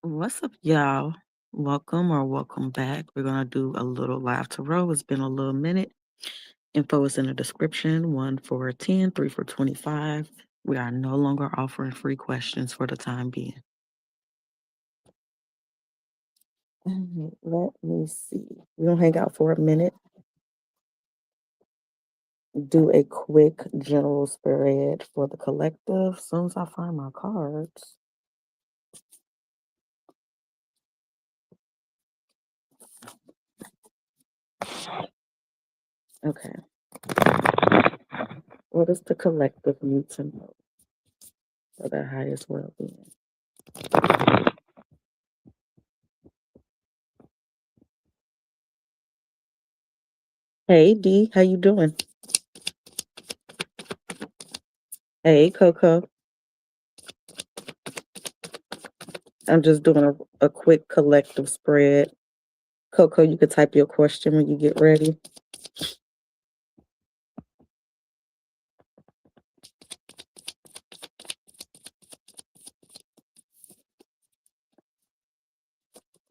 What's up, y'all? Welcome or welcome back. We're going to do a little live to row. It's been a little minute. Info is in the description 1 for 10, 3 for 25. We are no longer offering free questions for the time being. Let me see. We're going to hang out for a minute, do a quick general spread for the collective. As soon as I find my cards. Okay. What does the collective need to know for their highest well-being? Hey, D, how you doing? Hey, Coco. I'm just doing a quick collective spread. Coco, you could type your question when you get ready.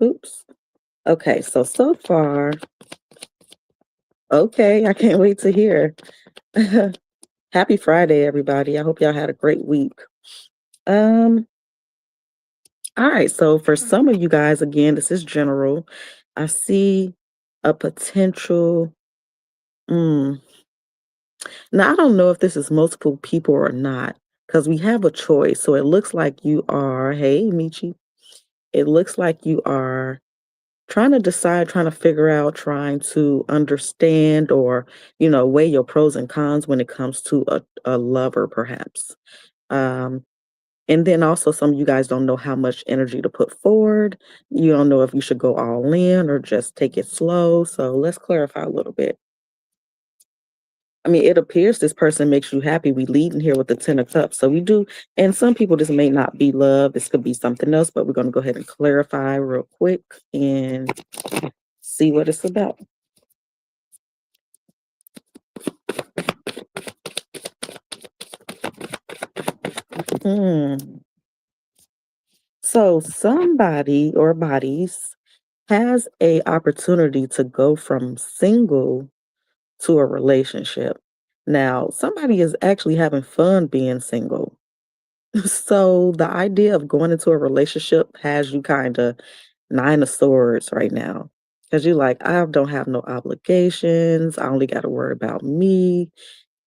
Oops. Okay, so far, okay, I can't wait to hear. Happy Friday, everybody. I hope y'all had a great week. Um, all right, so for some of you guys, again, this is general. I see a potential. Mm, Now, I don't know if this is multiple people or not, because we have a choice. So it looks like you are, hey, Michi, it looks like you are trying to decide, trying to figure out, trying to understand or, weigh your pros and cons when it comes to a lover, perhaps. Um, and then also, some of you guys don't know how much energy to put forward. You don't know if you should go all in or just take it slow. So let's clarify a little bit. I mean, it appears this person makes you happy. We lead in here with the 10 of cups. So we do, and some people, this may not be love. This could be something else, but we're going to go ahead and clarify real quick and see what it's about. Hmm. So somebody or bodies has a opportunity to go from single to a relationship. Now, somebody is actually having fun being single. So the idea of going into a relationship has you kind of nine of swords right now. Because you're like, I don't have no obligations. I only got to worry about me.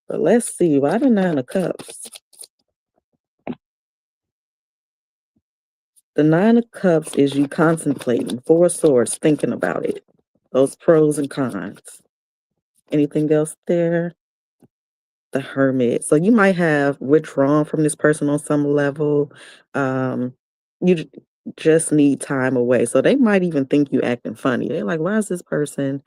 But let's see, why the nine of cups? The nine of cups is you contemplating, four of swords, thinking about it. Those pros and cons. Anything else there? The hermit. So you might have withdrawn from this person on some level. You just need time away. So they might even think you acting funny. They're like, why is this person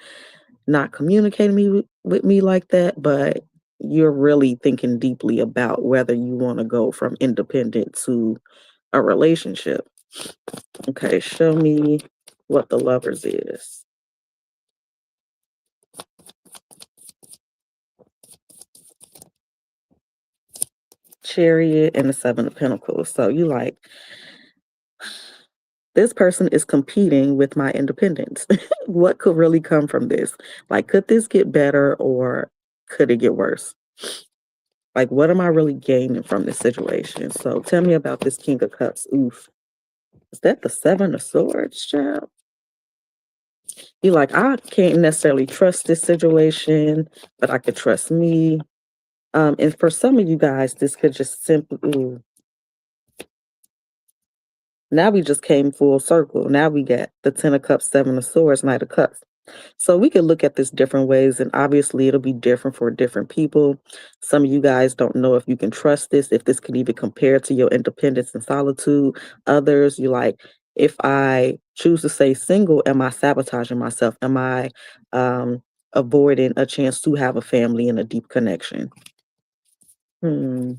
not communicating with me like that? But you're really thinking deeply about whether you want to go from independent to a relationship. Okay, show me what the lovers is. Chariot and the seven of pentacles. So you like, this person is competing with my independence. What could really come from this? Like, could this get better or could it get worse? Like, what am I really gaining from this situation? So tell me about this King of Cups. Oof. Is that the Seven of Swords, child? You like, I can't necessarily trust this situation, but I could trust me. And for some of you guys, this could just simply, ooh, now we just came full circle. Now we got the Ten of Cups, Seven of Swords, Knight of Cups. So we could look at this different ways, and obviously it'll be different for different people. Some of you guys don't know if you can trust this, if this can even compare to your independence and solitude. Others, you like, if I choose to stay single, am I sabotaging myself? Am I avoiding a chance to have a family and a deep connection? Hmm.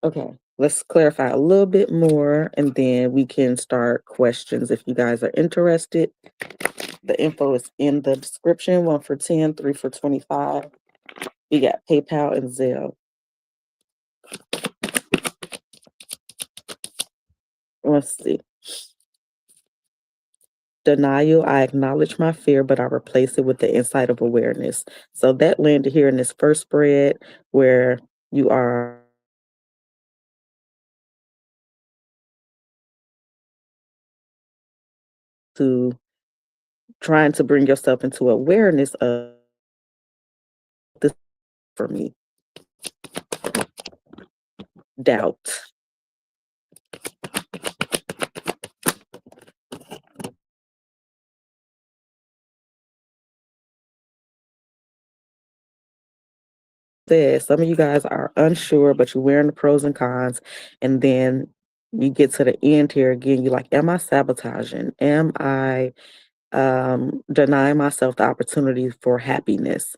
Okay, let's clarify a little bit more and then we can start questions if you guys are interested. The info is in the description 1 for 10, 3 for 25. You got PayPal and Zelle. Let's see. Denial, I acknowledge my fear, but I replace it with the insight of awareness. So that landed here in this first spread where you are to trying to bring yourself into awareness of this for me. Doubt. Says some of you guys are unsure, but you're wearing the pros and cons, and then you get to the end here again, you're like, am I sabotaging? Am I denying myself the opportunity for happiness?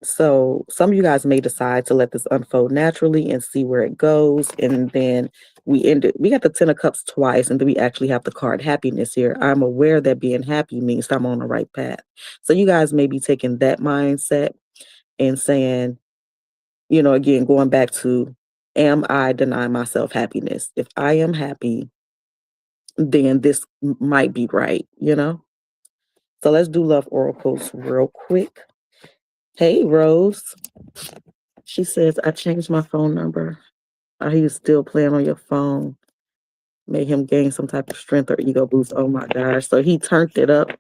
So some of you guys may decide to let this unfold naturally and see where it goes. And then we got the 10 of cups twice, and then we actually have the card happiness here. I'm aware that being happy means I'm on the right path. So you guys may be taking that mindset and saying, again, going back to, am I denying myself happiness? If I am happy, then this might be right? So let's do love oracles real quick. Hey, Rose. She says, I changed my phone number. Are you still playing on your phone? Made him gain some type of strength or ego boost. Oh my gosh. So he turned it up.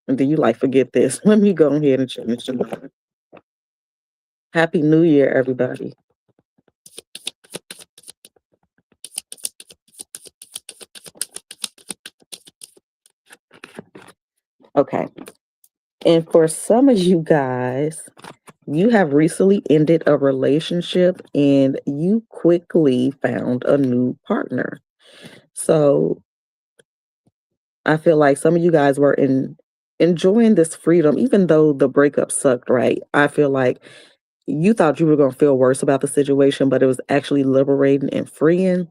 And then you like, forget this. Let me go ahead and change the number. Happy New Year, everybody. Okay. And for some of you guys, you have recently ended a relationship and you quickly found a new partner. So I feel like some of you guys were enjoying this freedom, even though the breakup sucked, right? I feel like you thought you were going to feel worse about the situation, but it was actually liberating and freeing.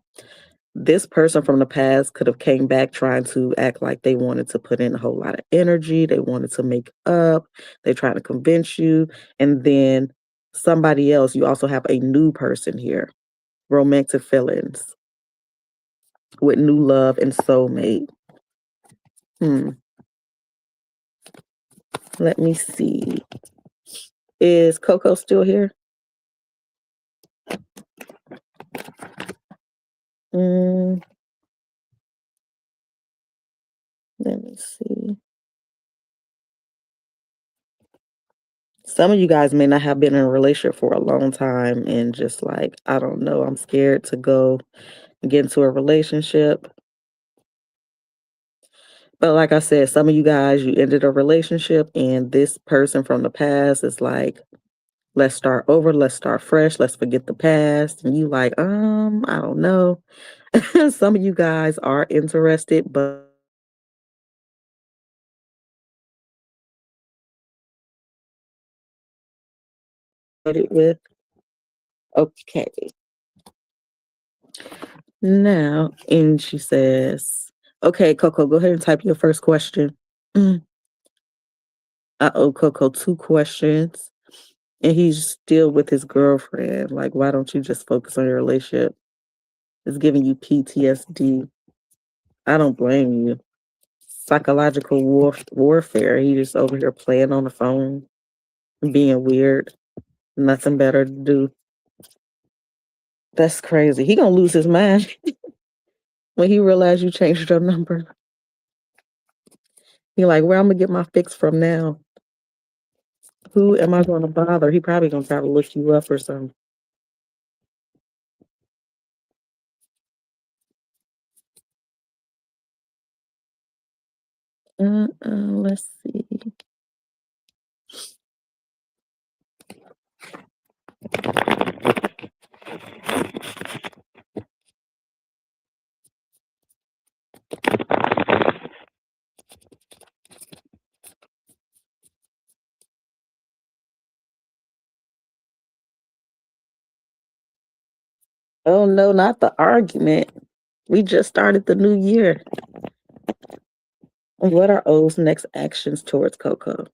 This person from the past could have came back trying to act like they wanted to put in a whole lot of energy. They wanted to make up. They tried to convince you. And then somebody else, you also have a new person here. Romantic feelings with new love and soulmate. Let me see. Is Coco still here? Mm, let me see. Some of you guys may not have been in a relationship for a long time and just like, I don't know, I'm scared to go get into a relationship. But like I said, some of you guys, you ended a relationship and this person from the past is like, let's start over, let's start fresh, let's forget the past. And you like, I don't know. Some of you guys are interested, but it with okay. Now, and she says, okay, Coco, go ahead and type your first question. Mm. I owe Coco two questions, and he's still with his girlfriend. Like, why don't you just focus on your relationship? It's giving you PTSD. I don't blame you. Psychological warfare. He just over here playing on the phone, being weird. Nothing better to do. That's crazy. He gonna lose his mind when he realized you changed your number. He like, where I'm gonna get my fix from now? Who am I gonna bother? He probably gonna try to look you up or something. Let's see. Oh no, not the argument. We just started the new year. What are O's next actions towards Coco?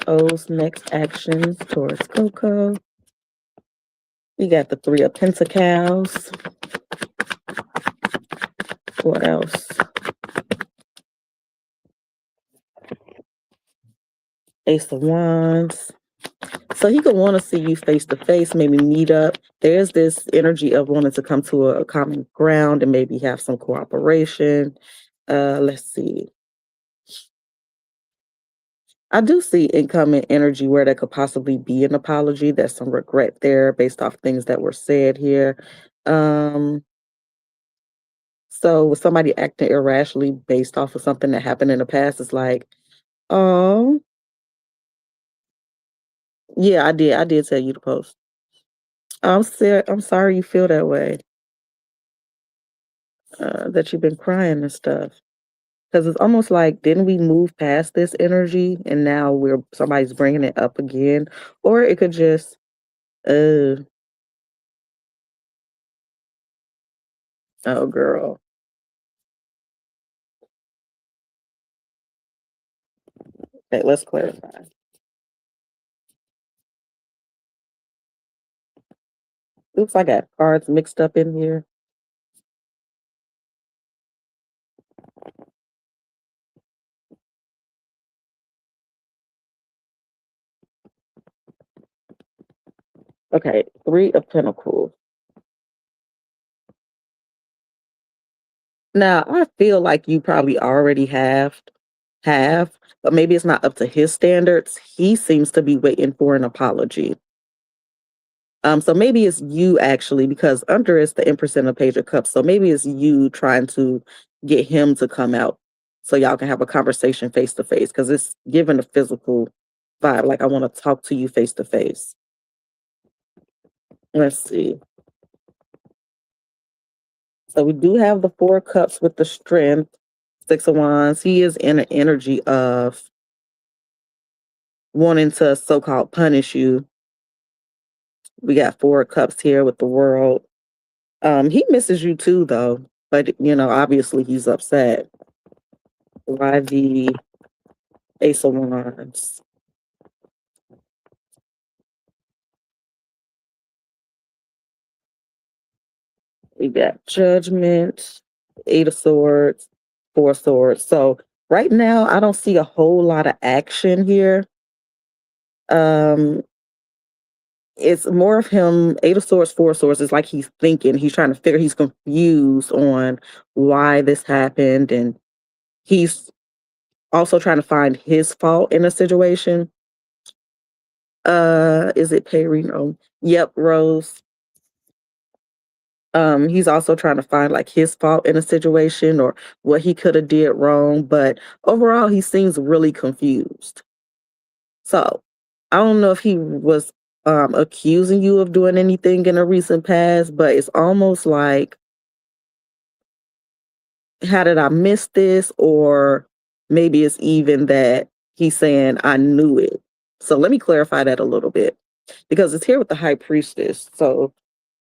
O's next actions towards Coco. We got the Three of Pentacles. What else? Ace of Wands. So he could want to see you face to face, maybe meet up. There's this energy of wanting to come to a common ground and maybe have some cooperation. Let's see. I do see incoming energy where there could possibly be an apology. There's some regret there based off things that were said here. Um, so with somebody acting irrationally based off of something that happened in the past, it's like, oh, yeah, I did. I did tell you to post. I'm sorry you feel that way. That you've been crying and stuff. Because it's almost like, didn't we move past this energy and now we're somebody's bringing it up again? Or it could just, uh, oh girl. Okay, let's clarify. Looks like I got cards mixed up in here. Okay, Three of Pentacles. Now, I feel like you probably already have, but maybe it's not up to his standards. He seems to be waiting for an apology. So maybe it's you actually, because under is the Empress and the Page of Cups. So maybe it's you trying to get him to come out so y'all can have a conversation face to face, because it's given a physical vibe. Like, I want to talk to you face to face. Let's see. So we do have the Four of Cups with the Strength, Six of Wands. He is in an energy of wanting to so-called punish you. We got Four of Cups here with the World. He misses you too, though. But obviously he's upset. Why the Ace of Wands? We got Judgment, Eight of Swords, Four of Swords. So right now, I don't see a whole lot of action here. Um, it's more of him. Eight of Swords, Four of Swords. It's like he's thinking. He's trying to figure. He's confused on why this happened, and he's also trying to find his fault in a situation. Is it Perino? Yep, Rose. He's also trying to find like his fault in a situation or what he could have did wrong, but overall he seems really confused. So I don't know if he was accusing you of doing anything in a recent past, but it's almost like, how did I miss this? Or maybe it's even that he's saying I knew it. So let me clarify that a little bit, because it's here with the High Priestess. So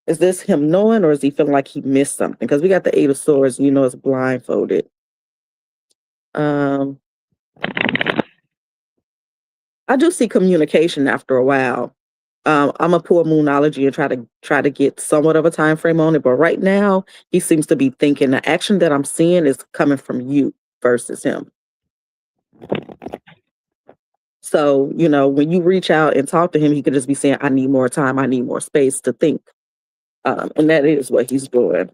is this him knowing, or is he feeling like he missed something? Because we got the Eight of Swords, it's blindfolded. Um, I do see communication after a while. I'm gonna pull Moonology and try to get somewhat of a time frame on it. But right now, he seems to be thinking the action that I'm seeing is coming from you versus him. So, when you reach out and talk to him, he could just be saying, I need more time, I need more space to think. And that is what he's doing.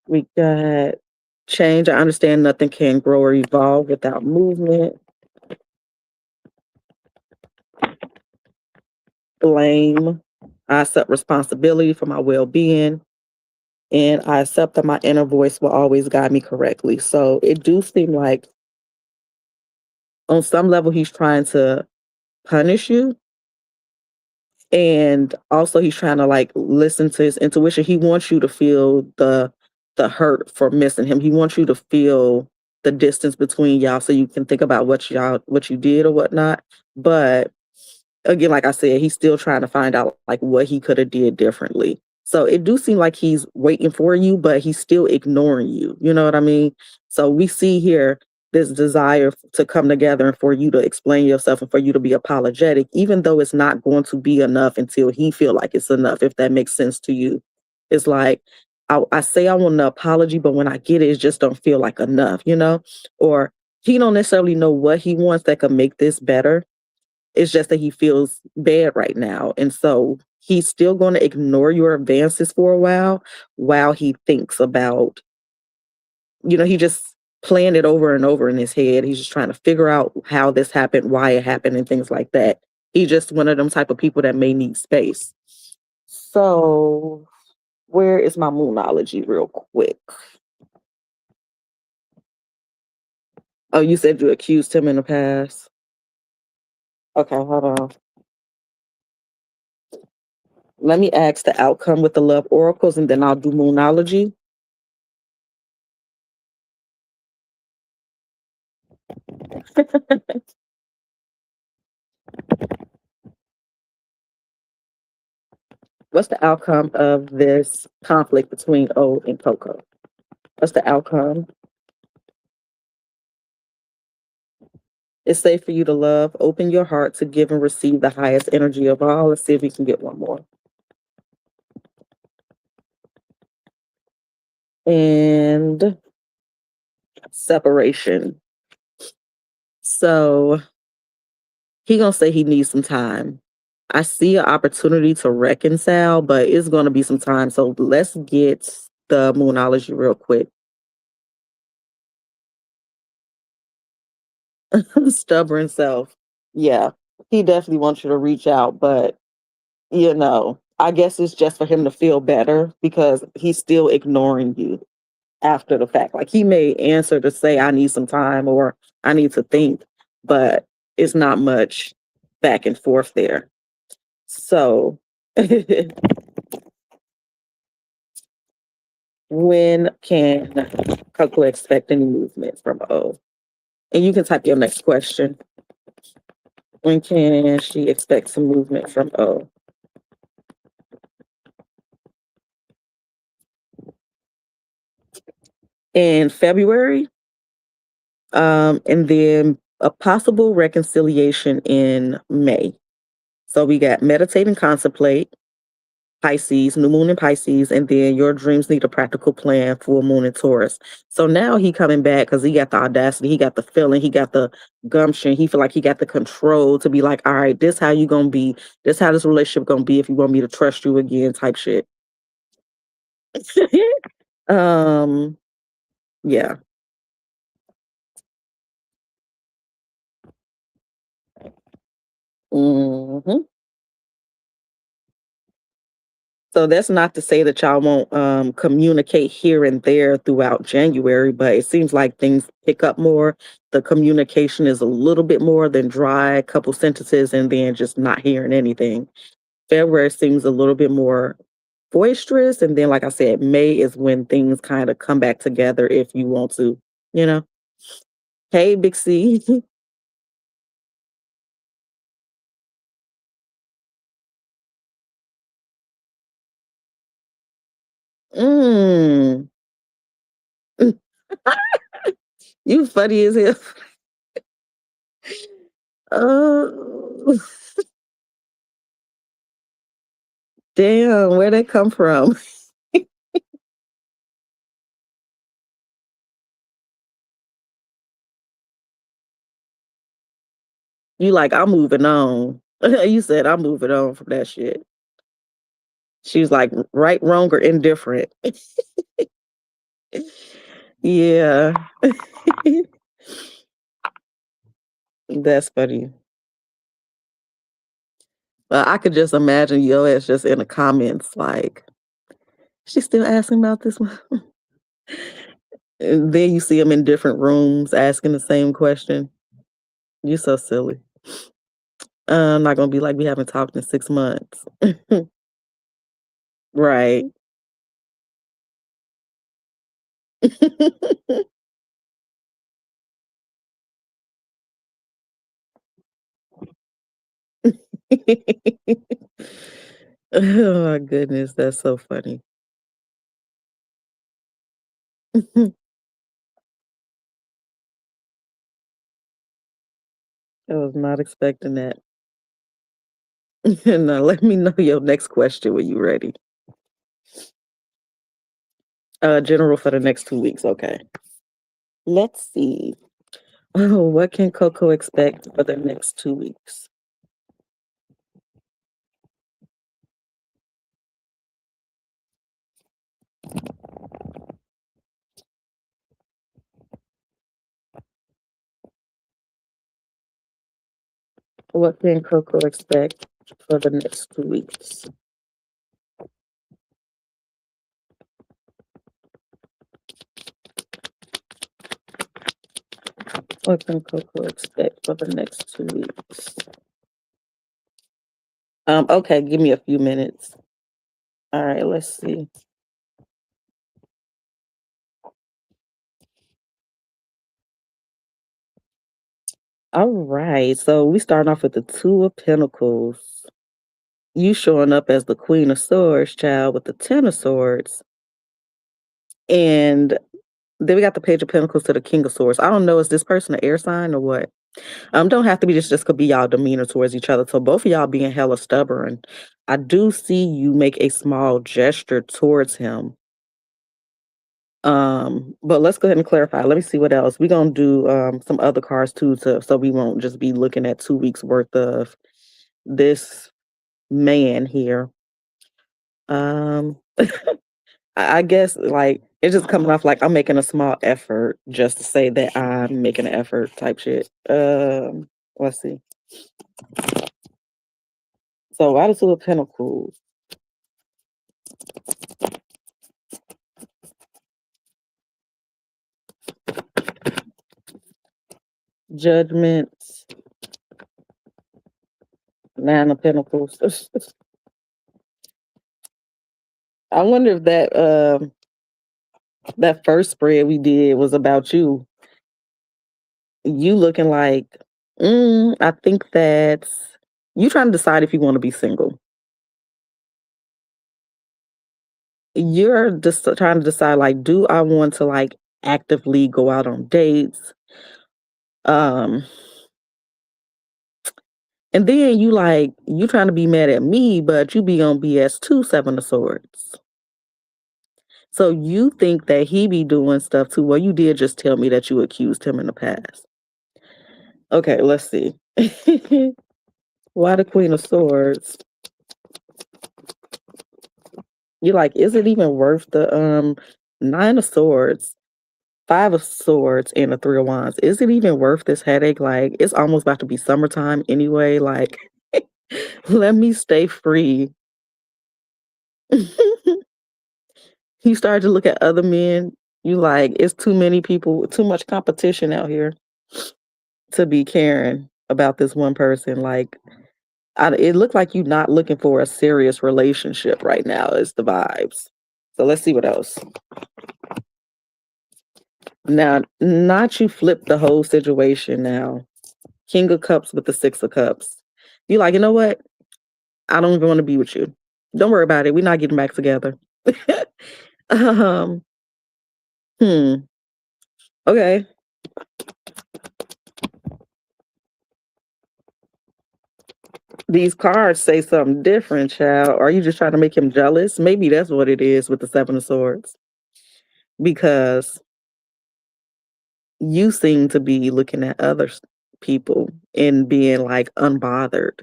We got change. I understand nothing can grow or evolve without movement. Blame. I accept responsibility for my well-being. And I accept that my inner voice will always guide me correctly. So it do seem like on some level he's trying to punish you. And also he's trying to like listen to his intuition. He wants you to feel the hurt for missing him. He wants you to feel the distance between y'all so you can think about what you did or whatnot. But again, like I said, he's still trying to find out like what he could have did differently. So it do seem like he's waiting for you, but he's still ignoring you. You know what I mean? So we see here this desire to come together and for you to explain yourself and for you to be apologetic, even though it's not going to be enough until he feel like it's enough, if that makes sense to you. It's like, I say I want an apology, but when I get it, it just don't feel like enough, Or he don't necessarily know what he wants that could make this better. It's just that he feels bad right now. And so he's still going to ignore your advances for a while he thinks about, he just playing it over and over in his head. He's just trying to figure out how this happened, why it happened, and things like that. He's just one of them type of people that may need space. So, where is my moonology real quick? Oh, you said you accused him in the past. Okay, hold on. Let me ask the outcome with the love oracles and then I'll do moonology. What's the outcome of this conflict between O and Coco? What's the outcome? It's safe for you to love. Open your heart to give and receive the highest energy of all. Let's see if we can get one more. And separation. So he gonna say he needs some time. I see an opportunity to reconcile, but it's gonna be some time. So let's get the moonology real quick. Stubborn self. Yeah, he definitely wants you to reach out, but I guess it's just for him to feel better because he's still ignoring you after the fact. Like he may answer to say, I need some time or I need to think, but it's not much back and forth there. So when can Coco expect any movement from O? And you can type your next question. When can she expect some movement from O? In February, and then a possible reconciliation in May. So we got meditate and contemplate, Pisces, new moon in Pisces, and then your dreams need a practical plan, full moon in Taurus. So now he coming back because he got the audacity, he got the feeling, he got the gumption, he feel like he got the control to be like, all right, this how you gonna be, this how this relationship gonna be if you want me to trust you again, type shit. um, yeah. hmm So that's not to say that y'all won't communicate here and there throughout January, but it seems like things pick up more. The communication is a little bit more than dry, couple sentences, and then just not hearing anything. February seems a little bit more boisterous, and then, like I said, May is when things kind of come back together if you want to, you know. Hey, Big C. mm. You funny as hell. Oh. Damn, where'd that come from? You like, I'm moving on. You said I'm moving on from that shit. She was like, right, wrong, or indifferent. Yeah. That's funny. I could just imagine yo ass just in the comments like, she's still asking about this one. And then you see them in different rooms asking the same question. You're so silly. I'm not gonna be like we haven't talked in 6 months. Right. Oh my goodness, that's so funny. I was not expecting that. Now let me know your next question when you're ready. General for the next 2 weeks. Okay. Let's see. Oh, what can Coco expect for the next 2 weeks? What can Coco expect for the next 2 weeks? What can Coco expect for the next 2 weeks? Okay, give me a few minutes. All right, let's see. All right, so we start off with the Two of Pentacles. You showing up as the Queen of Swords, child, with the Ten of Swords. And then we got the Page of Pentacles to the King of Swords. I don't know, is this person an air sign or what? Don't have to be, just could be y'all demeanor towards each other. So both of y'all being hella stubborn. I do see you make a small gesture towards him. But let's go ahead and clarify. Let me see what else. We're gonna do some other cards too, so we won't just be looking at 2 weeks worth of this man here. Um I guess like it's just coming off like I'm making a small effort just to say that I'm making an effort type shit. Let's see. So why the Two of Pentacles? Judgment, Nine of Pentacles. I wonder if that first spread we did was about you. You looking like, I think that's you trying to decide if you want to be single. You're just trying to decide like, do I want to like actively go out on dates? Um, and then you trying to be mad at me, but you be on BS too, Seven of Swords. So you think that he be doing stuff too. Well, you did just tell me that you accused him in the past. Okay, let's see. Why the Queen of Swords? You're like, is it even worth the Nine of Swords, Five of Swords, and the Three of Wands? Is it even worth this headache? Like, it's almost about to be summertime anyway. Like, let me stay free. You start to look at other men. You like, it's too many people, too much competition out here to be caring about this one person. Like, it looked like you're not looking for a serious relationship right now. Is the vibes. So let's see what else. Now, not you flip the whole situation now. King of Cups with the Six of Cups. You like, you know what? I don't even want to be with you. Don't worry about it. We're not getting back together. um, hmm. Okay. These cards say something different, child. Are you just trying to make him jealous? Maybe that's what it is with the Seven of Swords. Because you seem to be looking at other people and being like unbothered.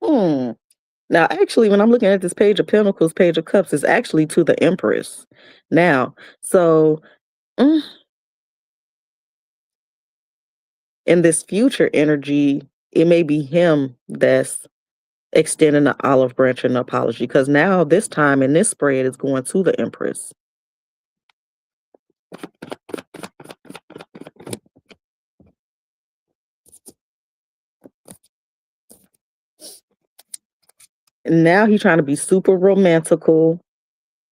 Hmm. Now, actually, when I'm looking at this Page of Pentacles, Page of Cups, is actually to the Empress. Now, so mm, in this future energy, it may be him that's extending the olive branch and apology because now this time in this spread is going to the Empress. And now he's trying to be super romantical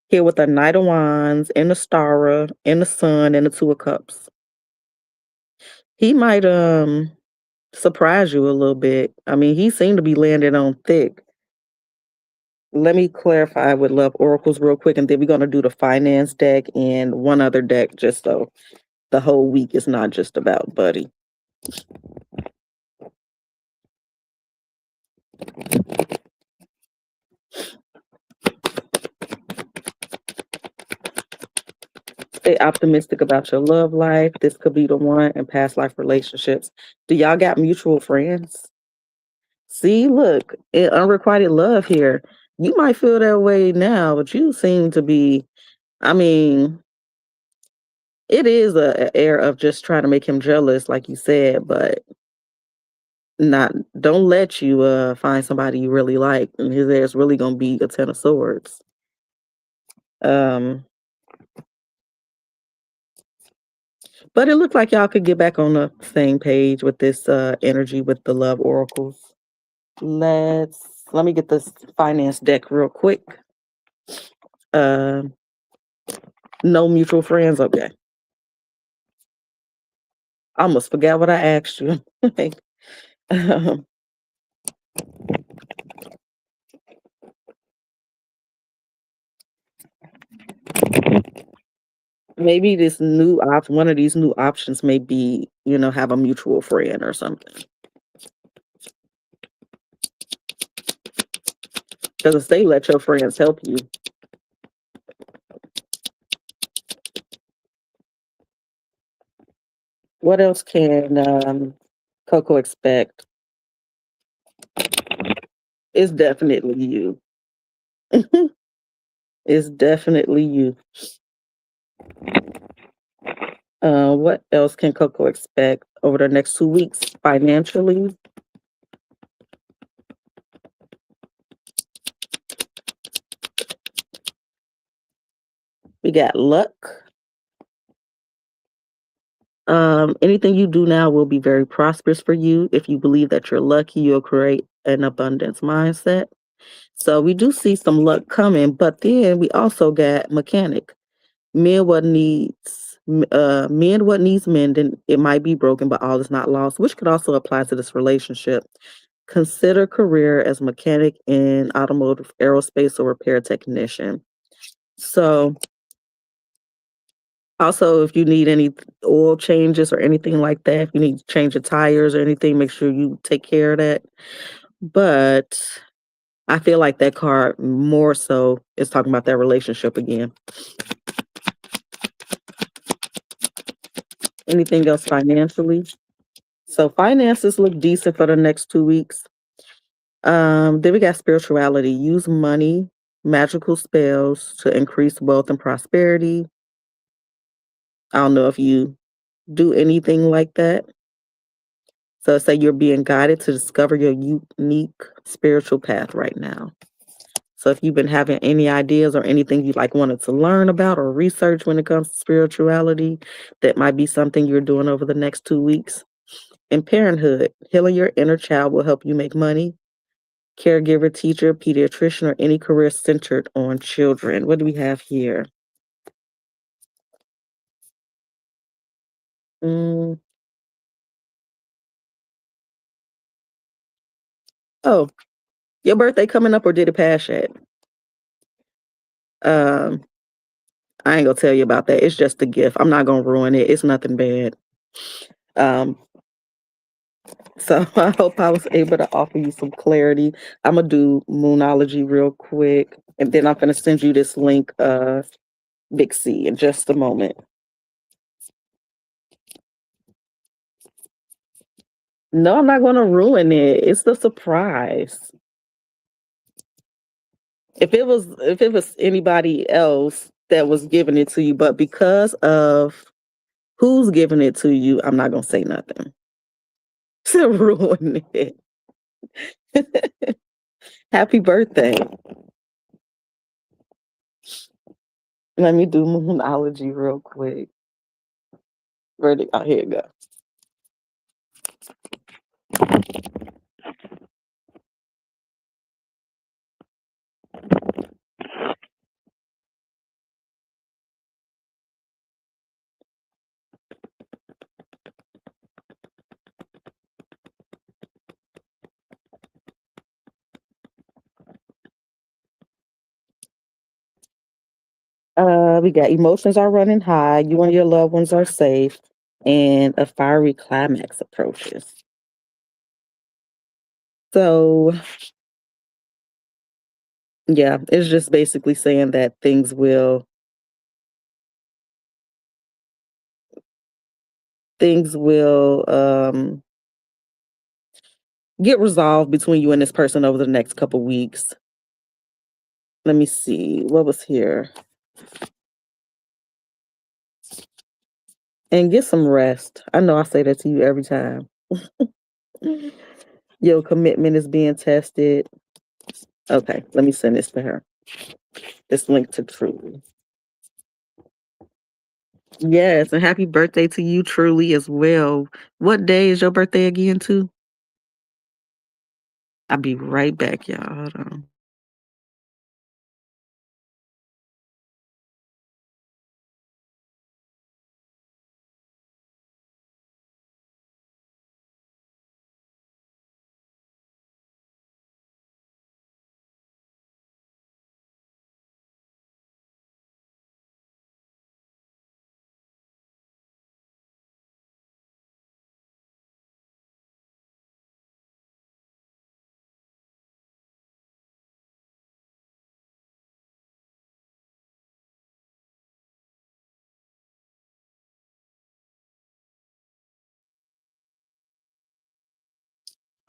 here with the Knight of Wands and the Star and the Sun and the Two of Cups. He might surprise you a little bit. I mean, he seemed to be landing on thick. Let me clarify with Love Oracles real quick, and then we're going to do the finance deck and one other deck just so the whole week is not just about Buddy. Stay optimistic about your love life. This could be the one, and past life relationships. Do y'all got mutual friends? See, look, unrequited love here. You might feel that way now, but you seem to be I mean, it is a air of just trying to make him jealous, like you said, but not don't let you find somebody you really like, and his ass really gonna be a 10 of swords. Um, but it looked like y'all could get back on the same page with this energy with the love oracles. Let me get this finance deck real quick. Uh, no mutual friends. Okay, I almost forgot what I asked you. um, maybe this new option, one of these new options, may be have a mutual friend or something. Because they let your friends help you. What else can Coco expect? It's definitely you. It's definitely you. What else can Coco expect over the next 2 weeks financially? We got luck. Anything you do now will be very prosperous for you. If you believe that you're lucky, you'll create an abundance mindset. So we do see some luck coming, but then we also got mechanic. Mend what needs mending. It might be broken, but all is not lost, which could also apply to this relationship. Consider career as mechanic in automotive, aerospace, or repair technician. So also, if you need any oil changes or anything like that, if you need to change your tires or anything, make sure you take care of that. But I feel like that card more so is talking about that relationship again. Anything else financially? So finances look decent for the next 2 weeks. Then we got spirituality. Use money, magical spells to increase wealth and prosperity. I don't know if you do anything like that. So say you're being guided to discover your unique spiritual path right now. So if you've been having any ideas or anything you like wanted to learn about or research when it comes to spirituality, that might be something you're doing over the next 2 weeks. In parenthood, healing your inner child will help you make money. Caregiver, teacher, pediatrician, or any career centered on children. What do we have here? Mm, oh, your birthday coming up or did it pass yet? Um, I ain't gonna tell you about that. It's just a gift. I'm not gonna ruin it. It's nothing bad. Um, so I hope I was able to offer you some clarity. I'm gonna do Moonology real quick, and then I'm gonna send you this link, Big C, in just a moment. No, I'm not gonna ruin it. It's the surprise. If it was anybody else that was giving it to you, but because of who's giving it to you, I'm not gonna say nothing to ruin it. Happy birthday. Let me do Moonology real quick. Ready? Oh, here you go. We got emotions are running high. You and your loved ones are safe, and a fiery climax approaches. So, yeah, it's just basically saying that things will get resolved between you and this person over the next couple weeks. Let me see what was here. And get some rest. I know I say that to you every time. Your commitment is being tested. Okay, let me send this to her. This link to Truly. Yes, and happy birthday to you, Truly, as well. What day is your birthday again, too? I'll be right back, y'all. Hold on.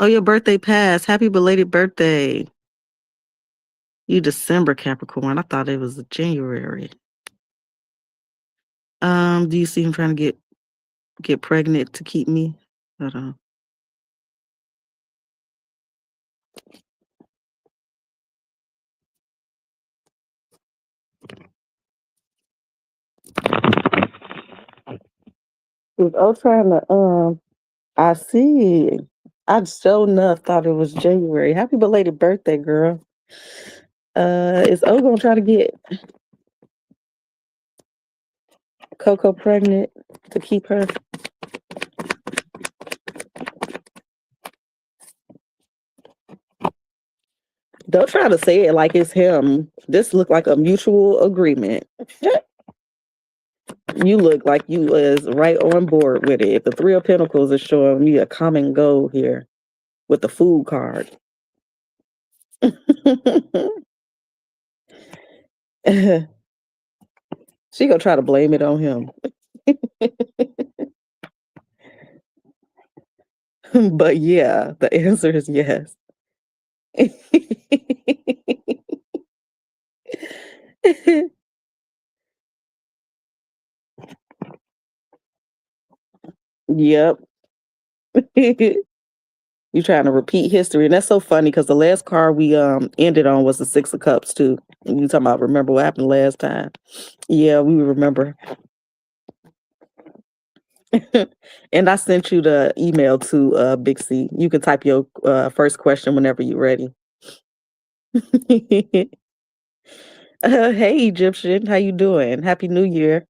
Oh, your birthday passed. Happy belated birthday. You December Capricorn. I thought it was January. Do you see him trying to get pregnant to keep me? Hold on. Was trying to I see. I so enough thought it was January. Happy belated birthday, girl. Is O gonna try to get Coco pregnant to keep her? Don't try to say it like it's him. This look like a mutual agreement. You look like you was right on board with it. If the Three of Pentacles is showing me a common goal here with the food card. She gonna try to blame it on him. But yeah, the answer is yes. Yep. You trying to repeat history. And that's so funny because the last card we ended on was the Six of Cups too. And you talking about remember what happened last time. Yeah, we remember. And I sent you the email to Big C. You can type your first question whenever you're ready. Hey Egyptian, how you doing? Happy New Year.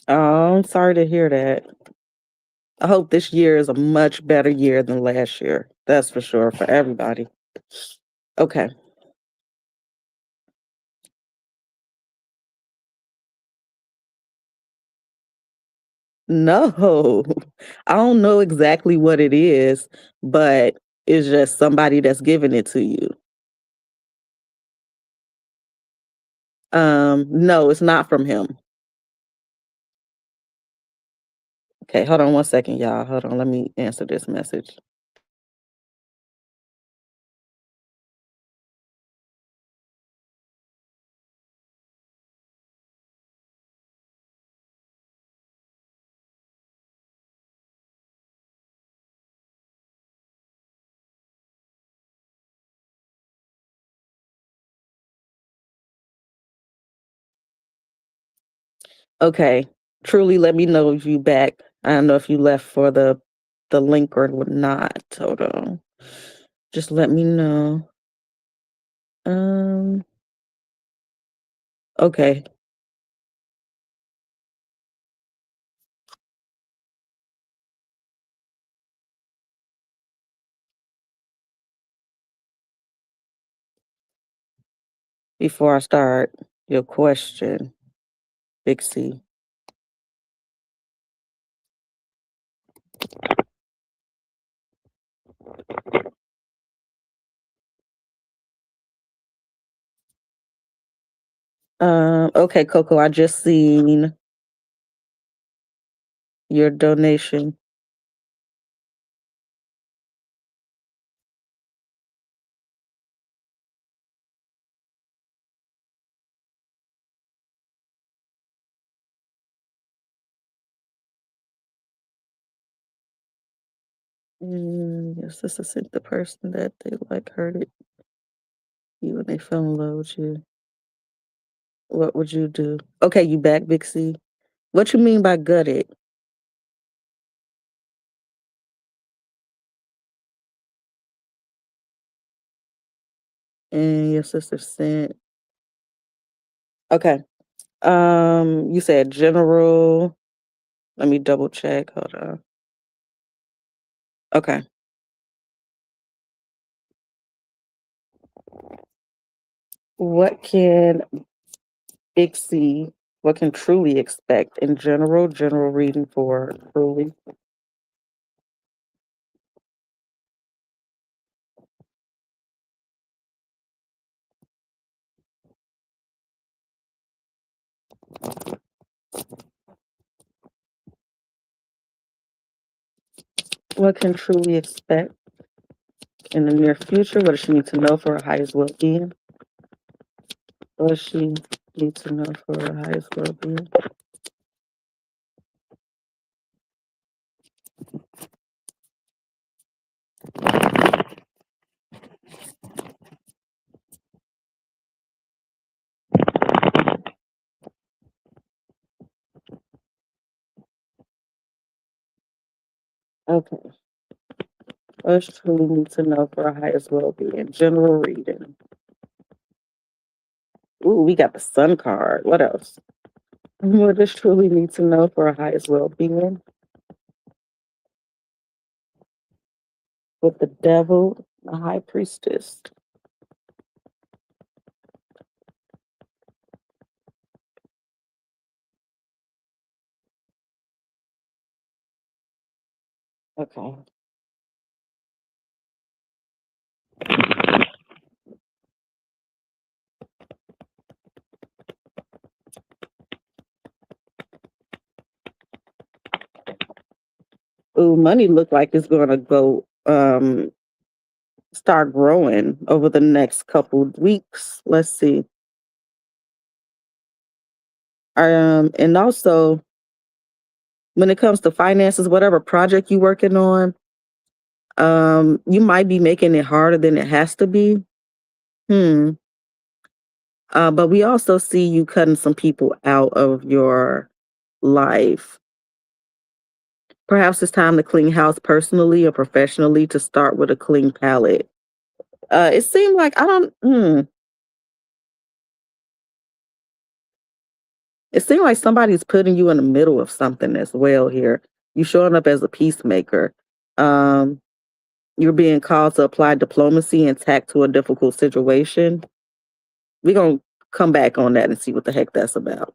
Oh, I'm sorry to hear that. I hope this year is a much better year than last year. That's for sure for everybody. Okay. No, I don't know exactly what it is, but it's just somebody that's giving it to you. No, it's not from him. Okay, hold on one second, y'all. Hold on, let me answer this message. Okay, truly, let me know if you back. I don't know if you left for the link or not. Hold on, just let me know. Um, okay. Before I start your question. Big C. Okay, Coco, I just seen your donation. Yes, this isn't the person that they like hurted you when they fell in love with you. What would you do? Okay, you back, Big C. What you mean by gutted? And your sister sent. Okay. You said general. Let me double check. Hold on. Okay. What can Big C, what can truly expect in general? General reading for truly. What can truly expect in the near future? What does she need to know for her highest well being? What does she need to know for her highest well being? Okay. What does she truly need to know for her highest well being? General reading. Ooh, we got the sun card. What else? What does truly need to know for her highest well being? With the devil, the high priestess. Okay. Ooh, money look like it's gonna go start growing over the next couple of weeks. Let's see. And also when it comes to finances, whatever project you're working on, you might be making it harder than it has to be. Hmm. But we also see you cutting some people out of your life. Perhaps it's time to clean house personally or professionally to start with a clean palette. It seemed like I don't. It seemed like somebody's putting you in the middle of something as well here. You showing up as a peacemaker. Um, you're being called to apply diplomacy and tact to a difficult situation. We're gonna come back on that and see what the heck that's about.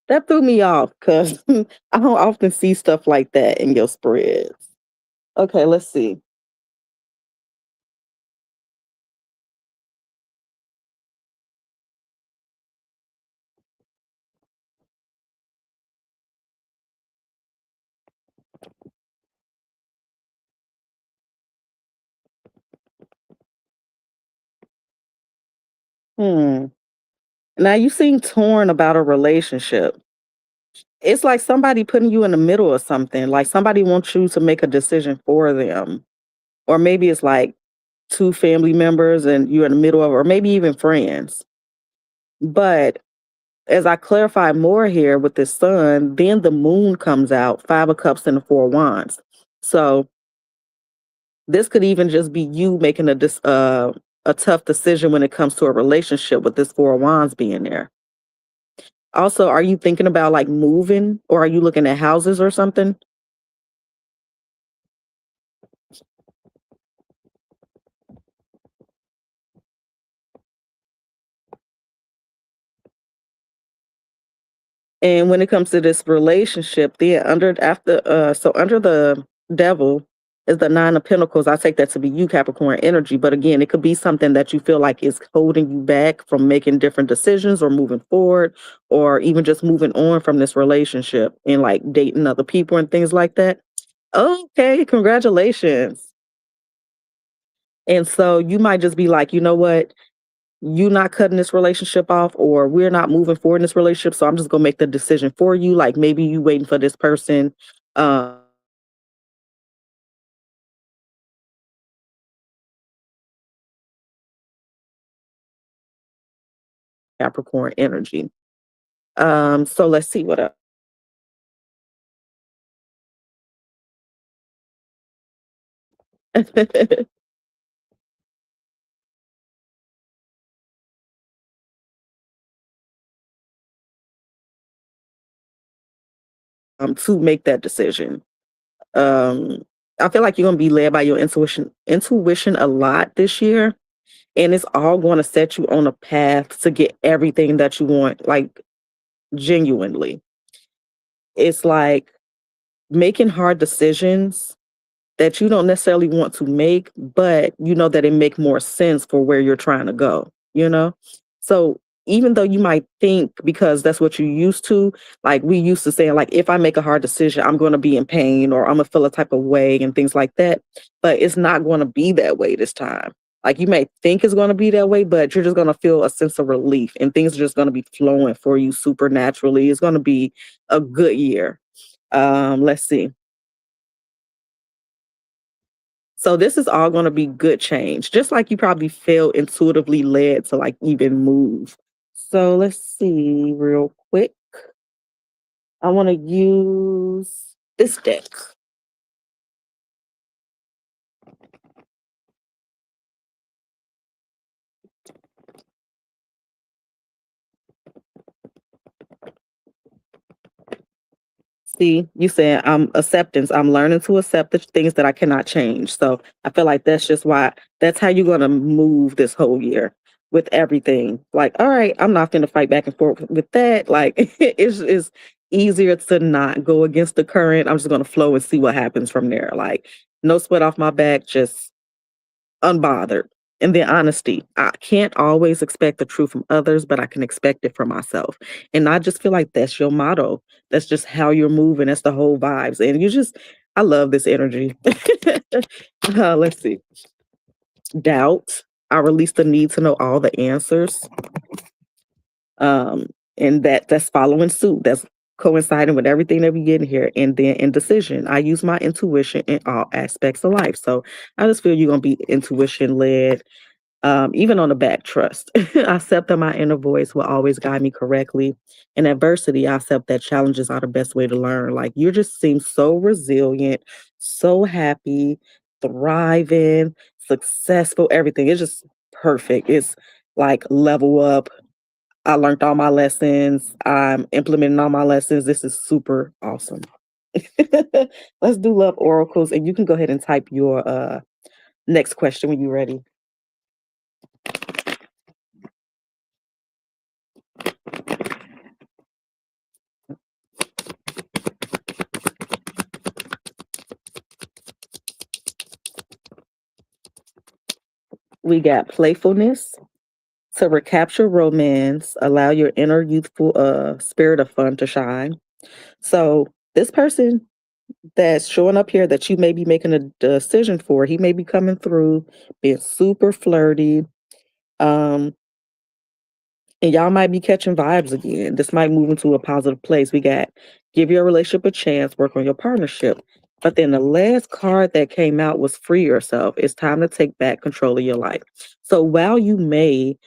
That threw me off because I don't often see stuff like that in your spreads. Okay, let's see. Hmm. Now you seem torn about a relationship. It's like somebody putting you in the middle of something. Like somebody wants you to make a decision for them. Or maybe it's like two family members and you're in the middle of, or maybe even friends. But as I clarify more here with the sun, then the moon comes out, 5 of Cups and the 4 of Wands. So this could even just be you making a tough decision when it comes to a relationship with this 4 of Wands being there. Also, are you thinking about like moving or are you looking at houses or something? And when it comes to this relationship, then under the devil is the nine of pentacles. I take that to be you, Capricorn energy. But again, it could be something that you feel like is holding you back from making different decisions or moving forward, or even just moving on from this relationship and like dating other people and things like that. Okay, congratulations. And so you might just be like, you know what? You not cutting this relationship off, or we're not moving forward in this relationship, so I'm just gonna make the decision for you. Like maybe you waiting for this person, uh, Capricorn energy. So let's see what else. To make that decision. Um, I feel like you're gonna be led by your intuition a lot this year, and it's all going to set you on a path to get everything that you want. Like genuinely, it's like making hard decisions that you don't necessarily want to make, but you know that it make more sense for where you're trying to go, you know? So even though you might think because that's what you used to, like we used to say, like if I make a hard decision, I'm going to be in pain or I'm gonna feel a type of way and things like that. But it's not going to be that way this time. Like you may think it's going to be that way, but you're just going to feel a sense of relief and things are just going to be flowing for you supernaturally. It's going to be a good year. Let's see. So this is all going to be good change, just like you probably feel intuitively led to like even move. So let's see real quick. I want to use this deck. See, you said acceptance. I'm learning to accept the things that I cannot change. So I feel like that's just why that's how you're gonna move this whole year with everything. Like, all right, I'm not gonna fight back and forth with that. Like it's easier to not go against the current. I'm just gonna flow and see what happens from there. Like no sweat off my back, just unbothered. And then honesty. I can't always expect the truth from others, but I can expect it from myself. And I just feel like that's your motto. That's just how you're moving. That's the whole vibes. And you just, I love this energy. Let's see. Doubt. I release the need to know all the answers. Um, and that's following suit. That's coinciding with everything that we get in here. And then indecision. I use my intuition in all aspects of life. So I just feel you're gonna be intuition led, even on the back, trust. I accept that my inner voice will always guide me correctly. In adversity, I accept that challenges are the best way to learn. Like you just seem so resilient, so happy, thriving, successful, everything. It's just perfect. It's like level up. I learned all my lessons. I'm implementing all my lessons. This is super awesome. Let's do love oracles, and you can go ahead and type your next question when you're ready. We got playfulness to recapture romance, allow your inner youthful spirit of fun to shine. So this person that's showing up here that you may be making a decision for, he may be coming through being super flirty. Um, and y'all might be catching vibes again. This might move into a positive place. We got give your relationship a chance, work on your partnership. But then the last card that came out was free yourself. It's time to take back control of your life. So while you may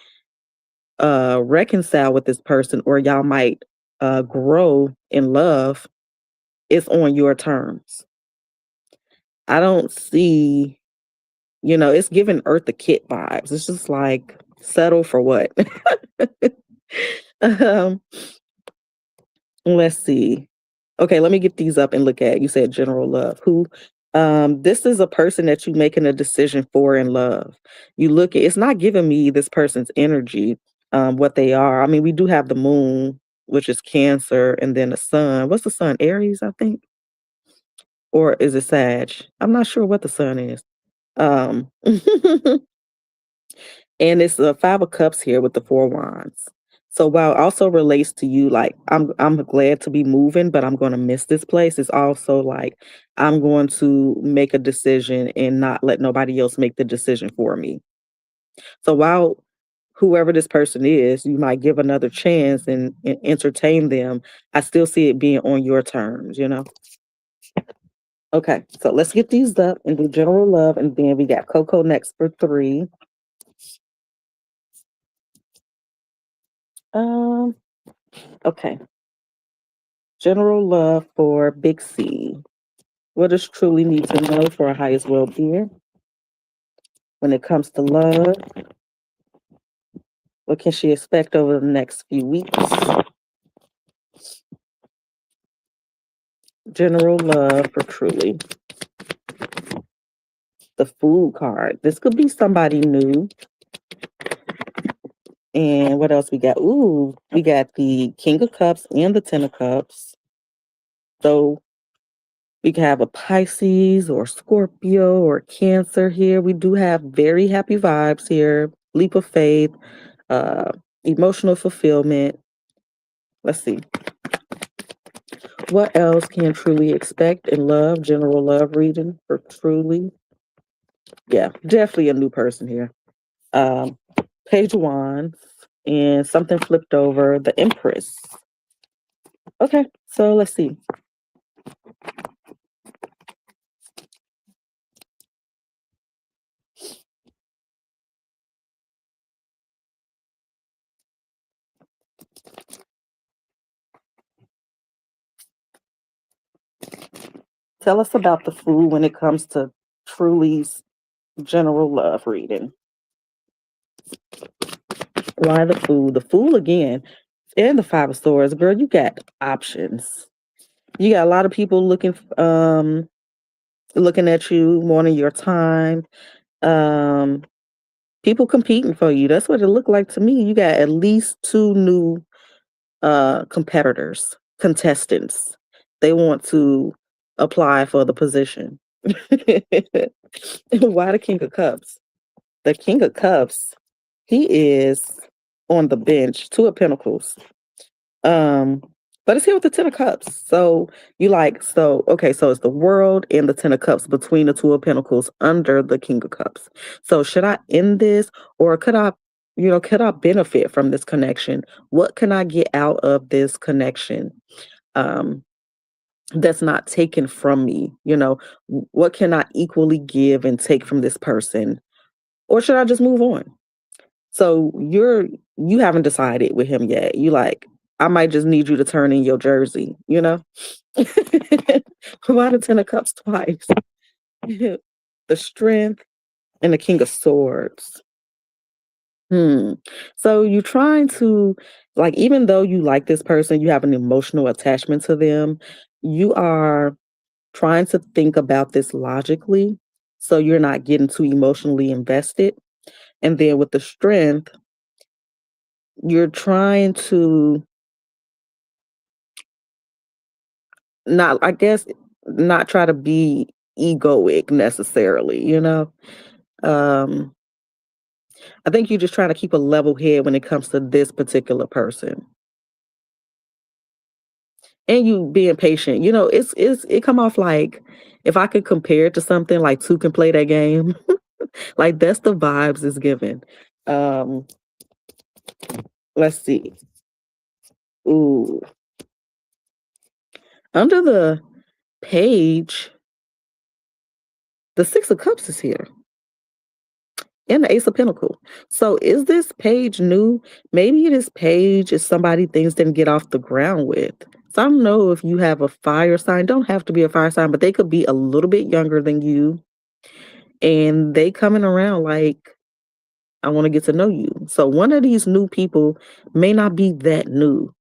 reconcile with this person or y'all might grow in love, it's on your terms. I don't see, it's giving Earth the Kit vibes. It's just like settle for what? um, Let's see. Okay, let me get these up and look at. You said general love. Who? This is a person that you making a decision for in love. You look at it's not giving me this person's energy, what they are. I mean, we do have the moon, which is Cancer, and then the sun. What's the sun? Aries, I think. Or is it Sag? I'm not sure what the sun is. And it's the 5 of Cups here with the 4 wands. So while it also relates to you, like I'm glad to be moving, but I'm gonna miss this place. It's also like I'm going to make a decision and not let nobody else make the decision for me. So while whoever this person is, you might give another chance and entertain them. I still see it being on your terms, you know? Okay, so let's get these up and do general love, and then we got Coco next for 3. Um, okay. General love for Big C. What does truly need to know for our highest well-being when it comes to love? What can she expect over the next few weeks? General love for truly. The Fool card. This could be somebody new. And what else we got? Ooh, we got the King of Cups and the Ten of Cups. So we can have a Pisces or Scorpio or Cancer here. We do have very happy vibes here. Leap of faith, uh, emotional fulfillment. Let's see. What else can truly expect in love? General love reading for truly. Yeah, definitely a new person here. Um, Page of Wands and something flipped over. The Empress. Okay, so let's see. Tell us about the Fool when it comes to Truly's general love reading. Why the Fool? The Fool again, and the 5 of Swords. Girl, you got options. You got a lot of people looking at you, wanting your time. Um, People competing for you. That's what it looked like to me. You got at least 2 new competitors, contestants. They want to apply for the position. Why the King of Cups? The King of Cups, he is on the bench, 2 of Pentacles. Um, but it's here with the 10 of Cups. So you like, so okay, so it's the World and the 10 of Cups between the 2 of Pentacles under the King of Cups. So should I end this, or could I benefit from this connection? What can I get out of this connection? Um, that's not taken from me, what can I equally give and take from this person? Or should I just move on? So you haven't decided with him yet. You like, I might just need you to turn in your jersey, you know? Why the 10 of Cups twice? The Strength and the King of Swords. Hmm. So you're trying to, like, even though you like this person, you have an emotional attachment to them, you are trying to think about this logically, so you're not getting too emotionally invested. And then with the Strength, you're trying to not, I guess, not try to be egoic necessarily, you know? Um, I think you're just trying to keep a level head when it comes to this particular person. And you being patient. It come off like, if I could compare it to something like 2 can play that game, like that's the vibes it's given. Um, let's see. Ooh, under the page, the 6 of Cups is here. And the Ace of Pentacles. So is this page new? Maybe this page is somebody things didn't get off the ground with. So I don't know if you have a fire sign. Don't have to be a fire sign, but they could be a little bit younger than you. And they coming around like, I want to get to know you. So one of these new people may not be that new.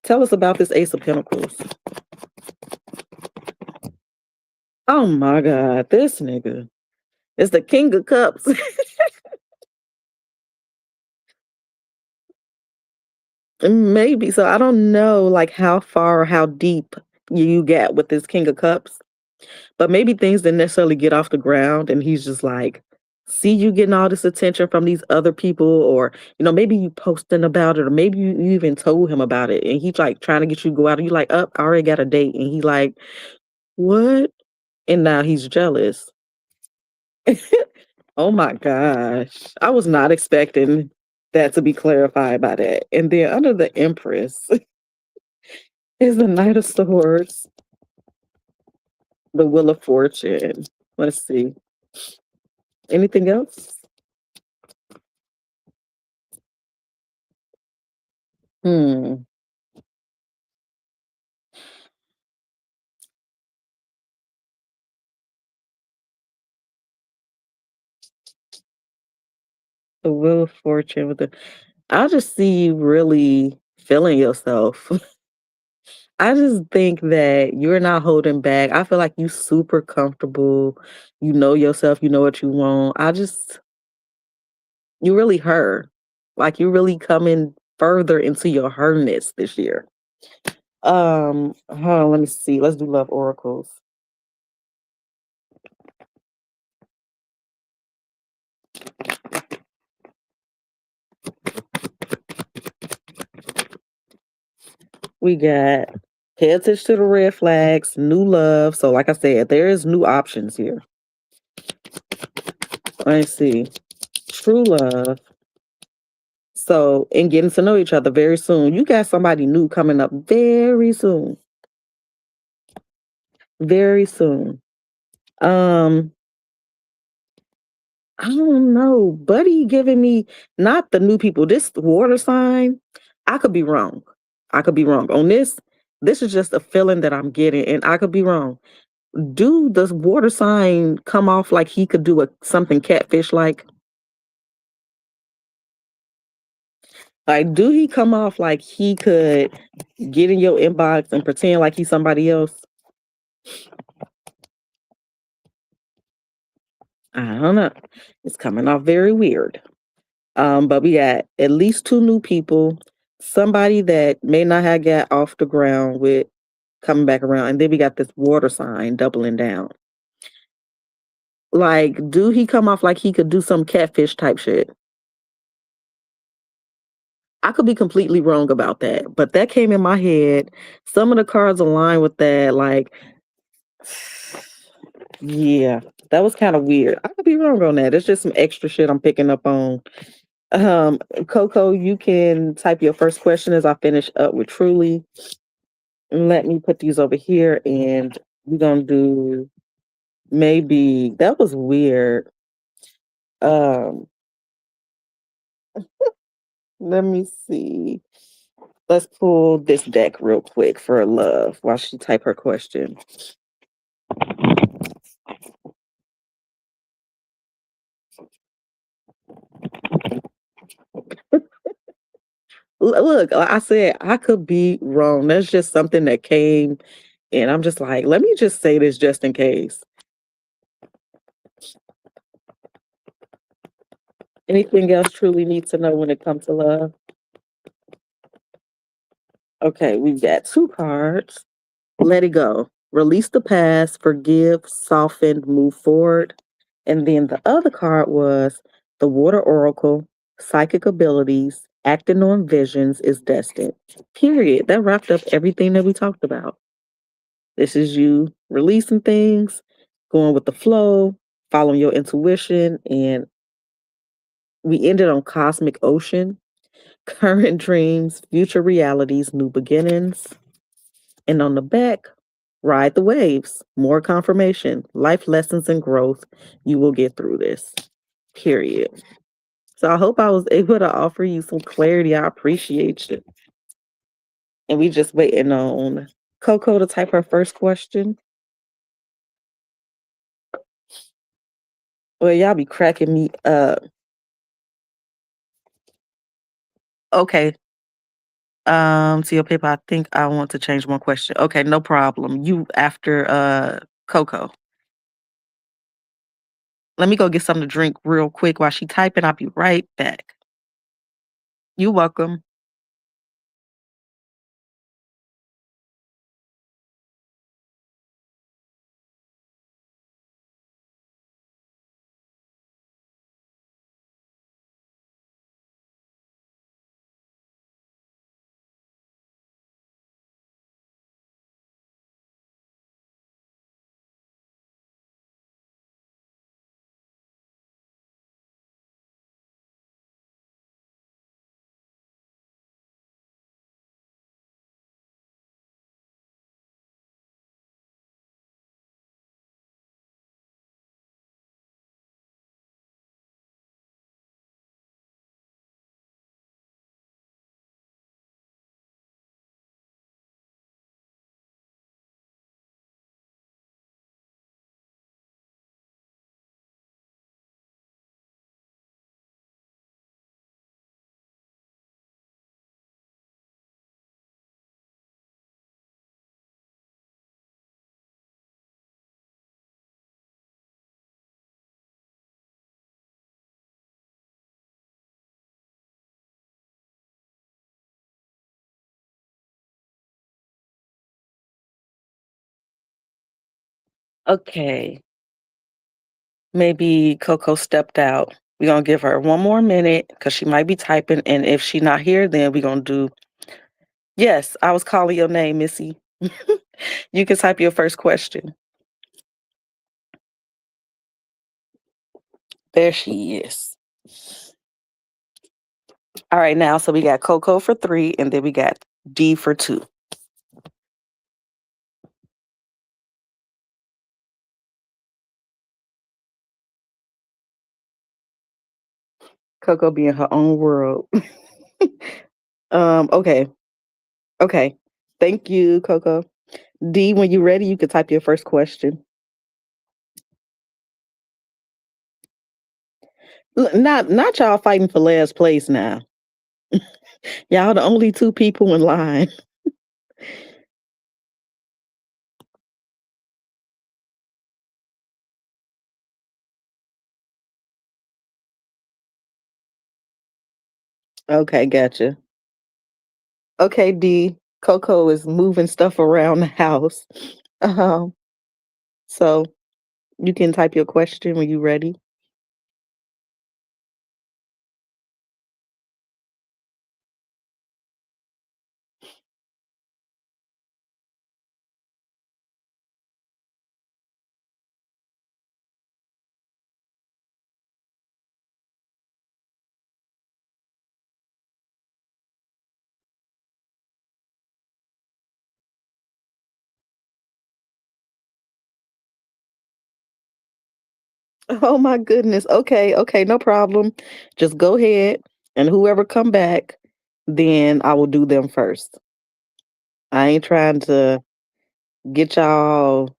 Tell us about this Ace of Pentacles. Oh my God, this nigga is the King of Cups. Maybe. So I don't know like how far or how deep you get with this King of Cups, but maybe things didn't necessarily get off the ground and he's just like, see you getting all this attention from these other people, or maybe you posting about it, or maybe you even told him about it and he's like trying to get you to go out and you like, up, I already got a date. And he like, what? And now he's jealous. Oh my gosh. I was not expecting that to be clarified by that. And then under the Empress is the Knight of Swords, the Wheel of Fortune. Let's see. Anything else? Hmm. The Wheel of Fortune with the I just see you really feeling yourself. I just think that you're not holding back. I feel like you super comfortable. You know yourself, you know what you want. You really her. Like you really coming further into your herness this year. Hold on, let me see. Let's do love oracles. We got pay attention to the red flags, new love. So, like I said, there is new options here. Let's see. True love. So, and getting to know each other very soon. You got somebody new coming up very soon. Very soon. Um, I don't know. Buddy giving me not the new people. This water sign, I could be wrong. I could be wrong. On this, this is just a feeling that I'm getting, and I could be wrong. Do the water sign come off like he could do something catfish like? Like, do he come off like he could get in your inbox and pretend like he's somebody else? I don't know. It's coming off very weird. But we got at least two new people, somebody that may not have got off the ground with coming back around, and then we got this water sign doubling down. Like, do he come off like he could do some catfish type shit? I could be completely wrong about that, but that came in my head. Some of the cards align with that. Like, yeah, that was kind of weird. I could be wrong on that. It's just some extra shit I'm picking up on. Coco, you can type your first question as I finish up with Truly. Let me put these over here, and we're gonna do maybe that was weird. Um, let me see. Let's pull this deck real quick for love while she type her question. Look, like I said, I could be wrong. That's just something that came, and I'm just like, let me just say this just in case. Anything else Truly needs to know when it comes to love? Okay, we've got two cards. Let it go. Release the past, forgive, soften, move forward. And then the other card was the Water Oracle, psychic abilities, acting on visions is destined. Period. That wrapped up everything that we talked about. This is you releasing things, going with the flow, following your intuition, and we ended on Cosmic Ocean, current dreams, future realities, new beginnings. And on the back, ride the waves, more confirmation, life lessons and growth. You will get through this. Period. So I hope I was able to offer you some clarity. I appreciate you. And we just waiting on Coco to type her first question. Well, y'all be cracking me up. Okay. To your paper, I think I want to change one question. Okay, no problem. You after Coco. Let me go get something to drink real quick while she typing. I'll be right back. You're welcome. Okay. Maybe Coco stepped out. We're gonna give her one more minute because she might be typing, and if she not here, then we're gonna do. Yes, I was calling your name, Missy. You can type your first question. There she is. All right, now so we got Coco for 3, and then we got D for 2. Coco be in her own world. Okay. Okay. Thank you, Coco. D, when you're ready, you can type your first question. Not y'all fighting for last place now. Y'all the only 2 people in line. Okay, gotcha. Okay, D. Coco is moving stuff around the house. Um, so you can type your question when you're ready. Oh my goodness. Okay, okay, no problem. Just go ahead, and whoever come back, then I will do them first. I ain't trying to get y'all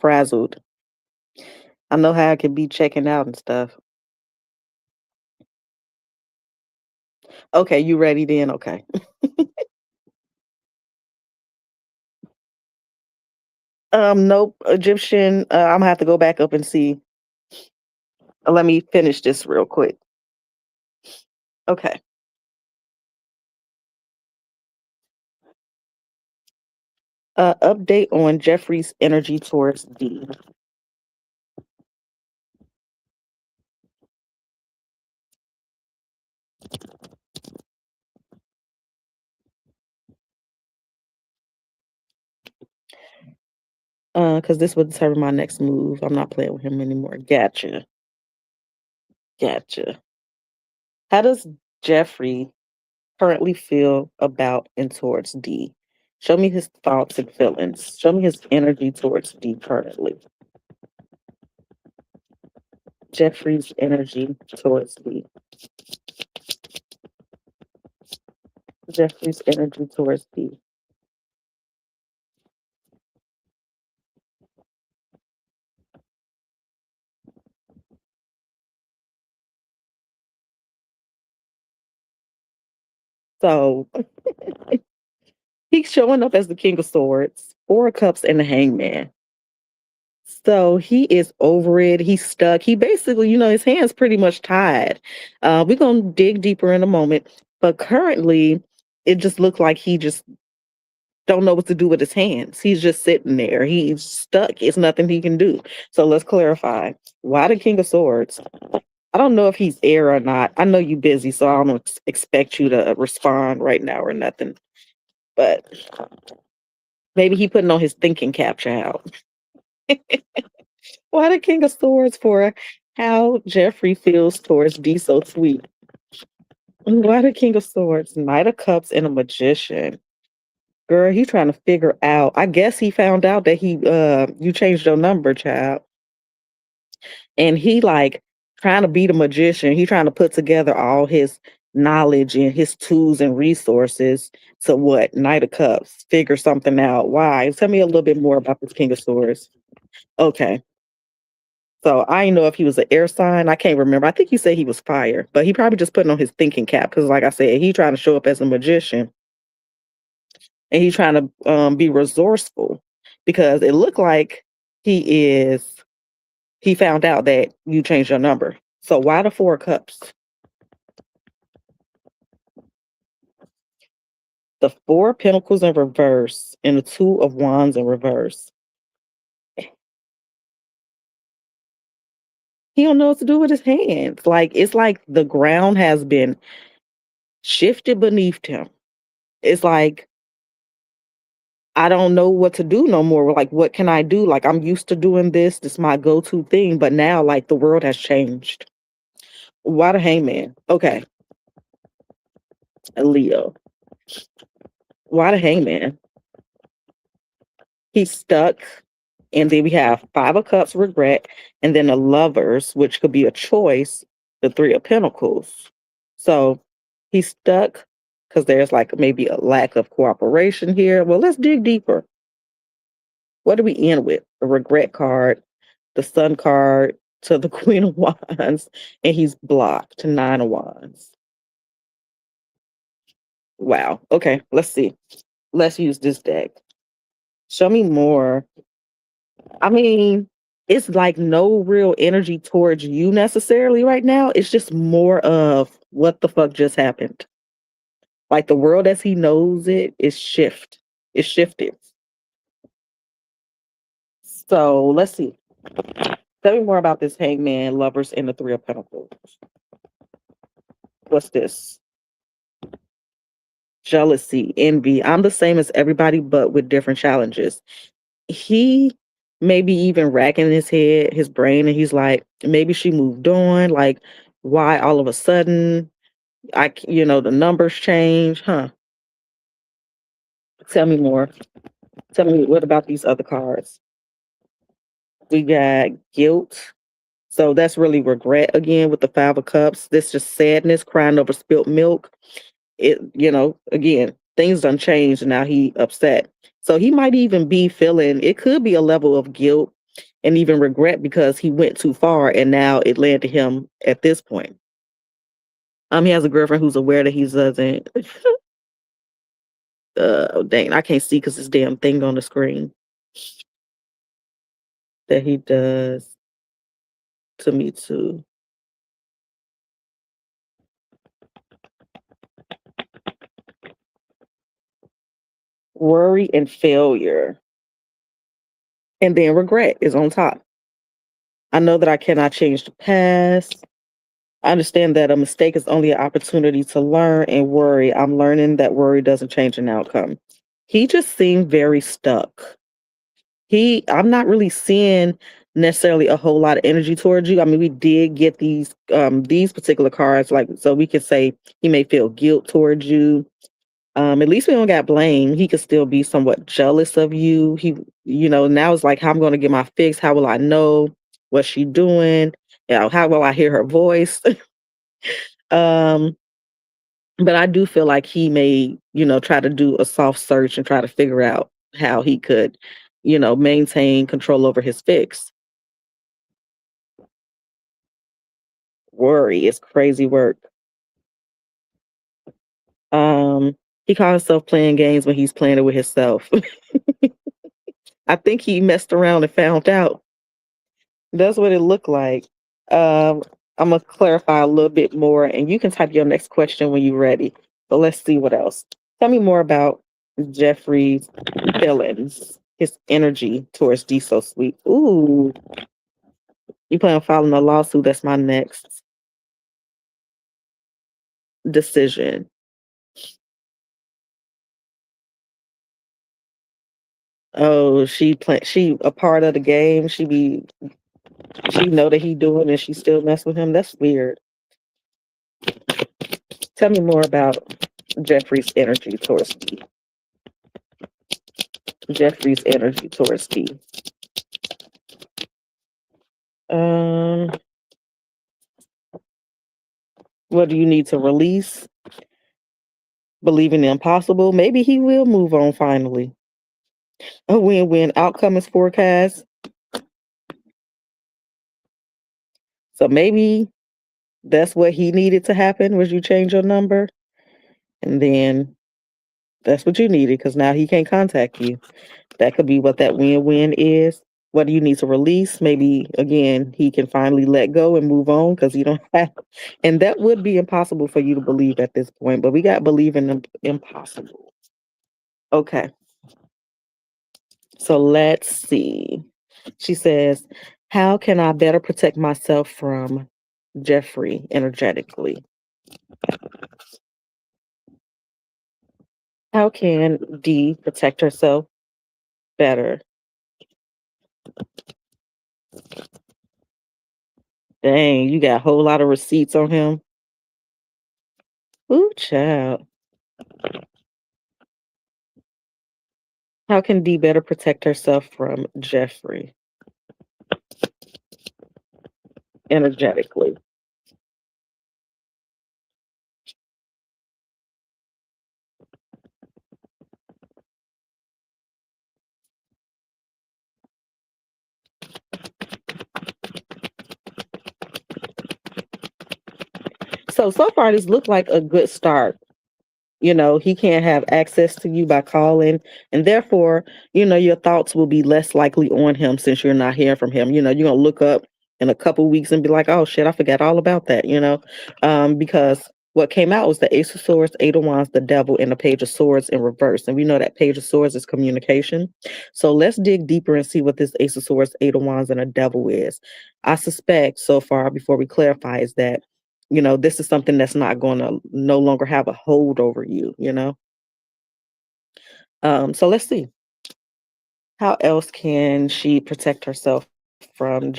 frazzled. I know how I can be checking out and stuff. Okay, you ready then? Okay. Nope. Egyptian. I'm gonna have to go back up and see. Let me finish this real quick. Okay. Update on Jeffrey's energy towards D. Because this would determine my next move. I'm not playing with him anymore. Gotcha. Gotcha. How does Jeffrey currently feel about and towards D? Show me his thoughts and feelings. Show me his energy towards D currently. Jeffrey's energy towards D. Jeffrey's energy towards D. So he's showing up as the King of Swords, Four of Cups, and the Hangman. So he is over it. He's stuck. He basically, his hands pretty much tied. We're gonna dig deeper in a moment, but currently, it just looks like he just don't know what to do with his hands. He's just sitting there. He's stuck. It's nothing he can do. So let's clarify. Why the King of Swords? I don't know if he's air or not. I know you're busy, so I don't expect you to respond right now or nothing. But maybe he putting on his thinking cap, child. Why the King of Swords for how Jeffrey feels towards D so sweet? Why the King of Swords, Knight of Cups, and a Magician? Girl, he trying to figure out. I guess he found out that you changed your number, child. And he like trying to be the magician. He trying to put together all his knowledge and his tools and resources to what? Knight of Cups. Figure something out. Why? Tell me a little bit more about this King of Swords. Okay. So I didn't know if he was an air sign. I can't remember. I think you said he was fire, but he probably just putting on his thinking cap because, like I said, he trying to show up as a magician and he's trying to be resourceful because it looked like he is. He found out that you changed your number. So why the Four of Cups? The Four of Pentacles in reverse and the Two of Wands in reverse. He don't know what to do with his hands. Like it's like the ground has been shifted beneath him. It's like I don't know what to do no more. Like, what can I do? Like, I'm used to doing this. This is my go-to thing. But now, like, the world has changed. Why the hangman? Okay, a Leo. Why the hangman? He's stuck. And then we have Five of Cups, regret, and then the lovers, which could be a choice, the Three of Pentacles. So he's stuck because there's like maybe a lack of cooperation here. Well, let's dig deeper. What do we end with? The regret card, the sun card to the Queen of Wands, and he's blocked to Nine of Wands. Wow. Okay, let's see. Let's use this deck. Show me more. I mean, it's like no real energy towards you necessarily right now. It's just more of what the fuck just happened. Like the world as he knows it is shift. It's shifted. So let's see. Tell me more about this hangman, lovers, and the Three of Pentacles. What's this? Jealousy, envy. I'm the same as everybody, but with different challenges. He maybe even racking his head, his brain, and he's like, maybe she moved on. Like, why all of a sudden? The numbers change, huh? Tell me more. Tell me what about these other cards? We got guilt. So that's really regret again with the Five of Cups. This just sadness, crying over spilt milk. Again, things done changed and now he upset. So he might even be feeling it could be a level of guilt and even regret because he went too far and now it led to him at this point. He has a girlfriend who's aware that he doesn't. Oh, dang, I can't see because this damn thing on the screen that he does to me too. Worry and failure. And then regret is on top. I know that I cannot change the past. I understand that a mistake is only an opportunity to learn and worry. I'm learning that worry doesn't change an outcome. He just seemed very stuck. I'm not really seeing necessarily a whole lot of energy towards you. I mean, we did get these particular cards, like so we could say he may feel guilt towards you. At least we don't got blame. He could still be somewhat jealous of you. Now it's like, how I'm going to get my fix. How will I know what she doing? How will I hear her voice? um, but I do feel like he may, try to do a soft search and try to figure out how he could, maintain control over his fix. Worry is crazy work. He caught himself playing games when he's playing it with himself. I think he messed around and found out. That's what it looked like. Um, I'm gonna clarify a little bit more, and you can type your next question when you're ready. But let's see what else. Tell me more about Jeffrey's feelings, his energy towards D so sweet. Ooh, you plan on filing a lawsuit? That's my next decision. Oh, she a part of the game. She know that he doing and she still mess with him. That's weird. Tell me more about Jeffrey's energy towards D. Jeffrey's energy towards D. Um, what do you need to release? Believe in the impossible. Maybe he will move on finally. A win-win outcome is forecast. So maybe that's what he needed to happen was you change your number. And then that's what you needed because now he can't contact you. That could be what that win-win is. What do you need to release? Maybe again, he can finally let go and move on because you don't have, and that would be impossible for you to believe at this point. But we got believe in the impossible. Okay, so let's see. She says, "How can I better protect myself from Jeffrey energetically? How can D protect herself better?" Dang, you got a whole lot of receipts on him. Ooh, child. How can Dee better protect herself from Jeffrey energetically? So far, this looked like a good start. You know, he can't have access to you by calling, and therefore, your thoughts will be less likely on him since you're not hearing from him. You're gonna look up in a couple weeks and be like, "Oh shit, I forgot all about that." Because what came out was the Ace of Swords, Eight of Wands, the Devil, and the Page of Swords in reverse. And we know that Page of Swords is communication. So let's dig deeper and see what this Ace of Swords, Eight of Wands, and a Devil is. I suspect so far, before we clarify, is that this is something that's not going to no longer have a hold over you. So let's see. How else can she protect herself from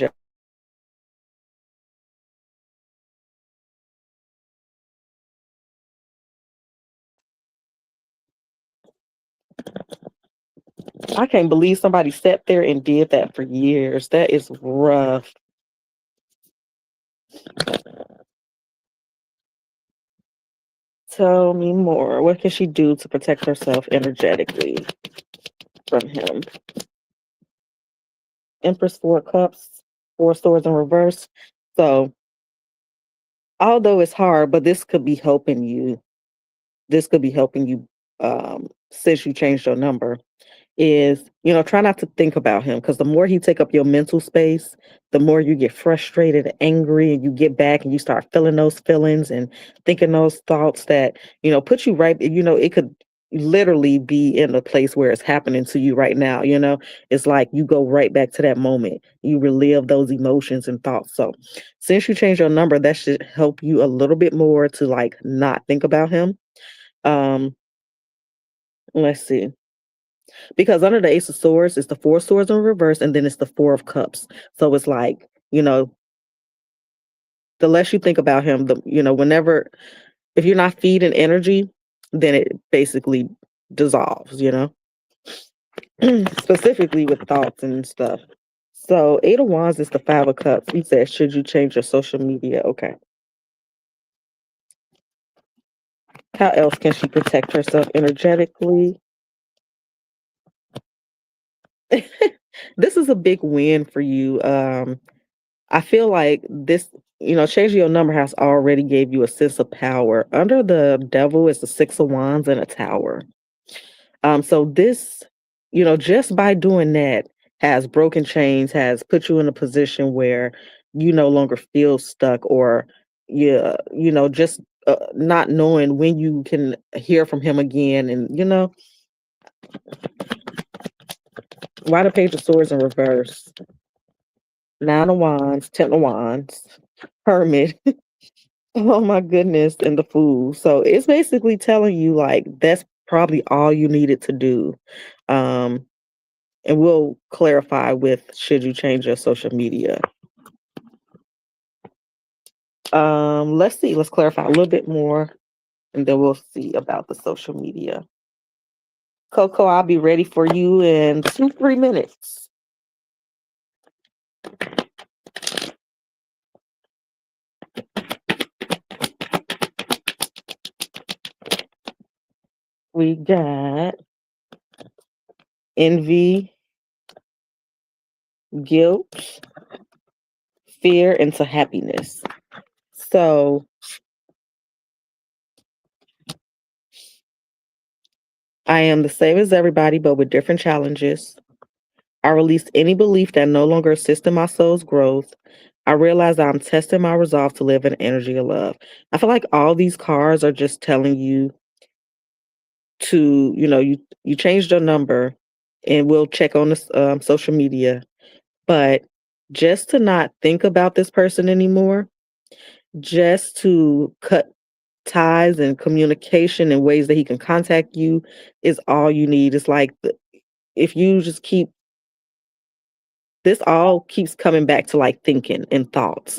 I can't believe somebody sat there and did that for years. That is rough. Tell me more. What can she do to protect herself energetically from him? Empress, Four of Cups, Four Swords in reverse. So, although it's hard, but this could be helping you. This could be helping you since you changed your number. Is try not to think about him because the more he take up your mental space, the more you get frustrated and angry, and you get back and you start feeling those feelings and thinking those thoughts that put you right. It could literally be in a place where it's happening to you right now. It's like you go right back to that moment, you relive those emotions and thoughts. So since you changed your number, that should help you a little bit more to like not think about him. um let's see. Because under the Ace of Swords, it's the Four Swords in reverse, and then it's the Four of Cups. So it's like, the less you think about him, whenever, if you're not feeding energy, then it basically dissolves. Specifically with thoughts and stuff. So Eight of Wands is the Five of Cups. He said, should you change your social media? Okay. How else can she protect herself energetically? This is a big win for you. I feel like this changing your number has already gave you a sense of power. Under the devil is the Six of Wands and a tower. So this, just by doing that has broken chains, has put you in a position where you no longer feel stuck or just not knowing when you can hear from him again. And, why the Page of Swords in reverse? Nine of Wands, Ten of Wands, Hermit. Oh my goodness, and the Fool. So it's basically telling you like that's probably all you needed to do. Um, and we'll clarify with should you change your social media. Let's see, let's clarify a little bit more and then we'll see about the social media. Coco, I'll be ready for you in 2-3 minutes. We got envy, guilt, fear, into happiness. So I am the same as everybody, but with different challenges. I released any belief that no longer assists in my soul's growth. I realize that I'm testing my resolve to live in energy of love. I feel like all these cards are just telling you to, you changed your number and we'll check on this social media, but just to not think about this person anymore, just to cut ties and communication in ways that he can contact you is all you need. It's like if you just keep this all keeps coming back to like thinking and thoughts.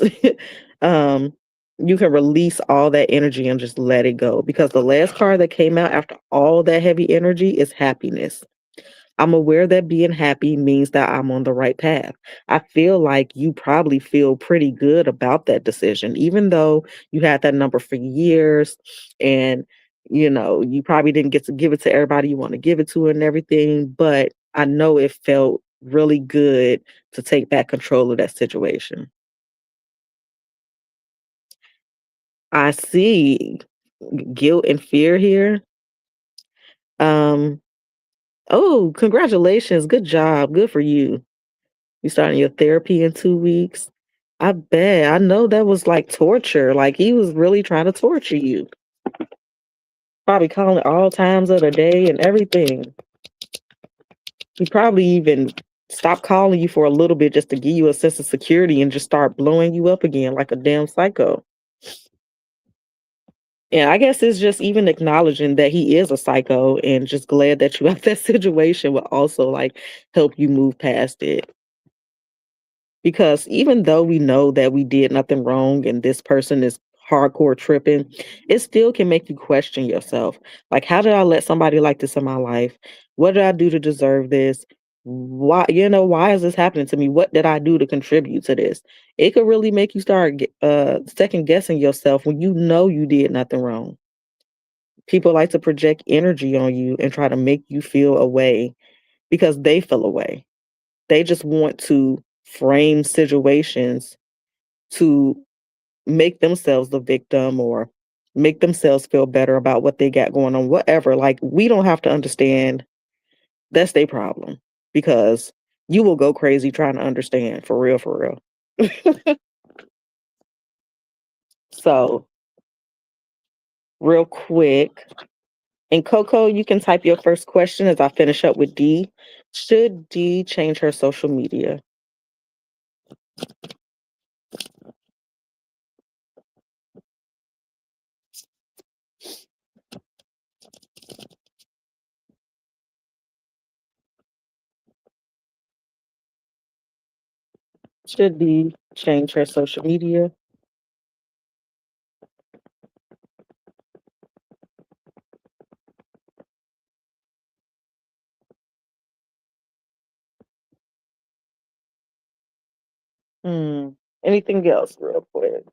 um, you can release all that energy and just let it go because the last card that came out after all that heavy energy is happiness. I'm aware that being happy means that I'm on the right path. I feel like you probably feel pretty good about that decision, even though you had that number for years and you probably didn't get to give it to everybody you want to give it to and everything. But I know it felt really good to take back control of that situation. I see guilt and fear here. Um, oh, congratulations. Good job. Good for you. You starting your therapy in 2 weeks. I bet. I know that was like torture. Like he was really trying to torture you. Probably calling all times of the day and everything. He probably even stopped calling you for a little bit just to give you a sense of security and just start blowing you up again like a damn psycho. And I guess it's just even acknowledging that he is a psycho and just glad that you have that situation will also like help you move past it. Because even though we know that we did nothing wrong and this person is hardcore tripping, it still can make you question yourself. Like, how did I let somebody like this in my life? What did I do to deserve this? Why is this happening to me? What did I do to contribute to this? It could really make you start second guessing yourself when you know you did nothing wrong. People like to project energy on you and try to make you feel away because they feel away. They just want to frame situations to make themselves the victim or make themselves feel better about what they got going on, whatever. Like, we don't have to understand. That's their problem because you will go crazy trying to understand for real, for real. So, real quick, and Coco, you can type your first question as I finish up with D. Should D change her social media? Should D change her social media? Hmm. Anything else, real quick?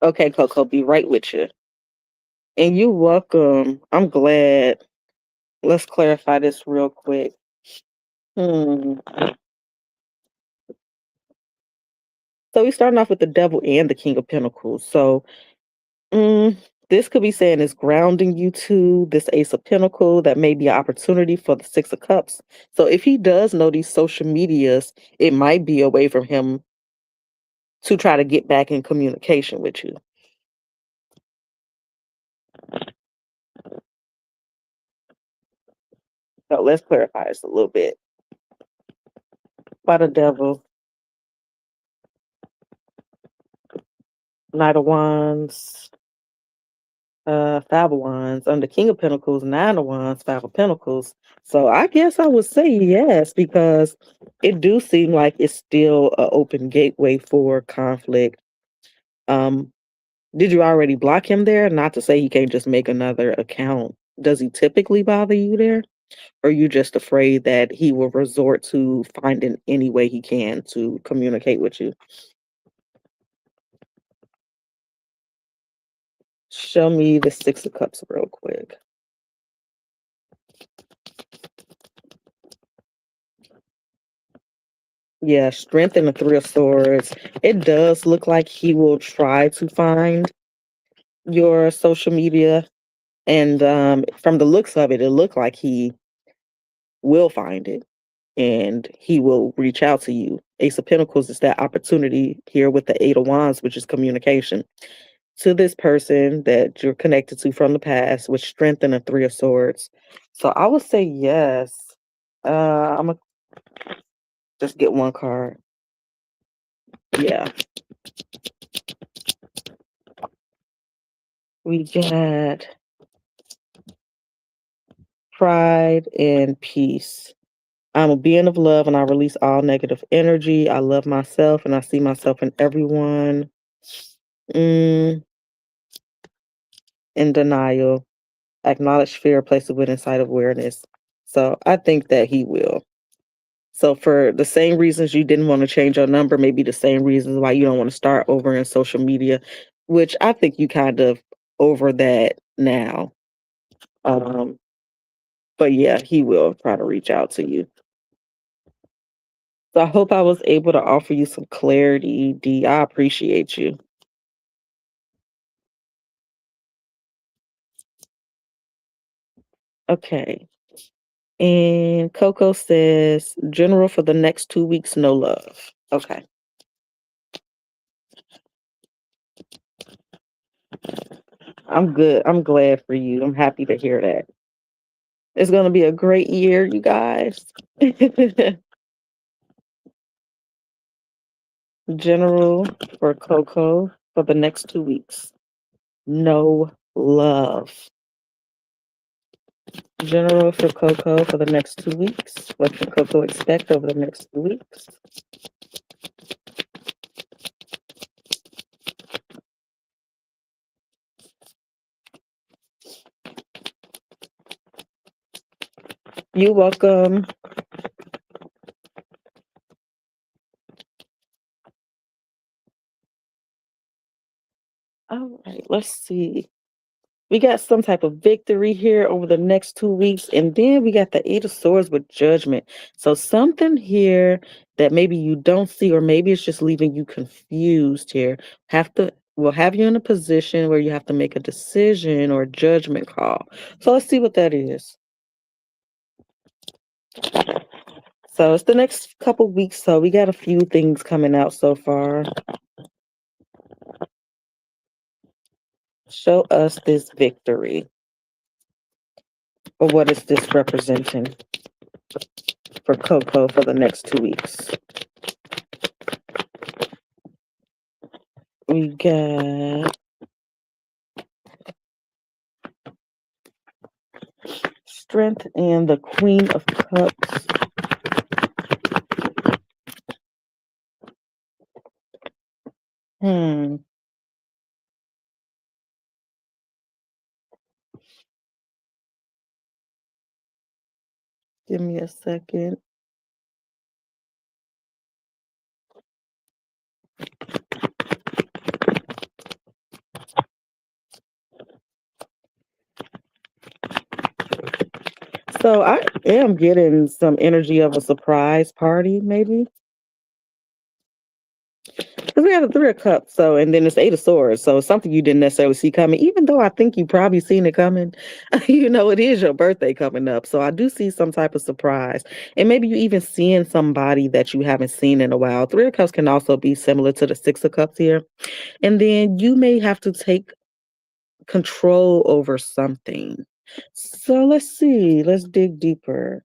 Okay, Coco, be right with you. And you welcome. I'm glad. Let's clarify this real quick. Hmm. So we're starting off with the devil and the king of pentacles. So mm, this could be saying it's grounding you to this ace of pentacle. That may be an opportunity for the six of cups. So if he does know these social medias, it might be a way for him to try to get back in communication with you. So let's clarify this a little bit. By the devil, Knight of Wands, Five of Wands, under King of Pentacles, Nine of Wands, Five of Pentacles. So I guess I would say yes, because it do seem like it's still an open gateway for conflict. Um, did you already block him there? Not to say he can't just make another account. Does he typically bother you there? Or are you just afraid that he will resort to finding any way he can to communicate with you? Show me the Six of Cups real quick. Yeah, strength and the Three of Swords. It does look like he will try to find your social media. And from the looks of it, it looked like he will find it and he will reach out to you. Ace of Pentacles is that opportunity here with the Eight of Wands, which is communication to this person that you're connected to from the past, with strength and a Three of Swords. So I would say yes. I'm gonna just get one card. Yeah, we got pride and peace. I'm a being of love and I release all negative energy. I love myself and I see myself in everyone. Mm, in denial. Acknowledge fear, place it with inside awareness. So I think that he will. So for the same reasons you didn't want to change your number, maybe the same reasons why you don't want to start over in social media, which I think you kind of over that now. Um, but yeah, he will try to reach out to you. So I hope I was able to offer you some clarity, D. I appreciate you. Okay. And Coco says, general for the next 2 weeks, no love. Okay. I'm good. I'm glad for you. I'm happy to hear that. It's going to be a great year, you guys. General for Coco for the next 2 weeks. No love. General for Coco for the next 2 weeks. What can Coco expect over the next 2 weeks? You're welcome. All right, let's see. We got some type of victory here over the next 2 weeks. And then we got the Eight of Swords with judgment. So something here that maybe you don't see, or maybe it's just leaving you confused here, will have you in a position where you have to make a decision or a judgment call. So let's see what that is. So it's the next couple weeks. So we got a few things coming out so far. Show us this victory. Or what is this representing for Coco for the next 2 weeks? We got strength and the Queen of Cups. Hmm. Give me a second. So I am getting some energy of a surprise party, maybe. Because we have the Three of Cups, so and then it's Eight of Swords, so it's something you didn't necessarily see coming. Even though I think you probably seen it coming, it is your birthday coming up, so I do see some type of surprise, and maybe you even seeing somebody that you haven't seen in a while. Three of Cups can also be similar to the Six of Cups here, and then you may have to take control over something. So let's see. Let's dig deeper.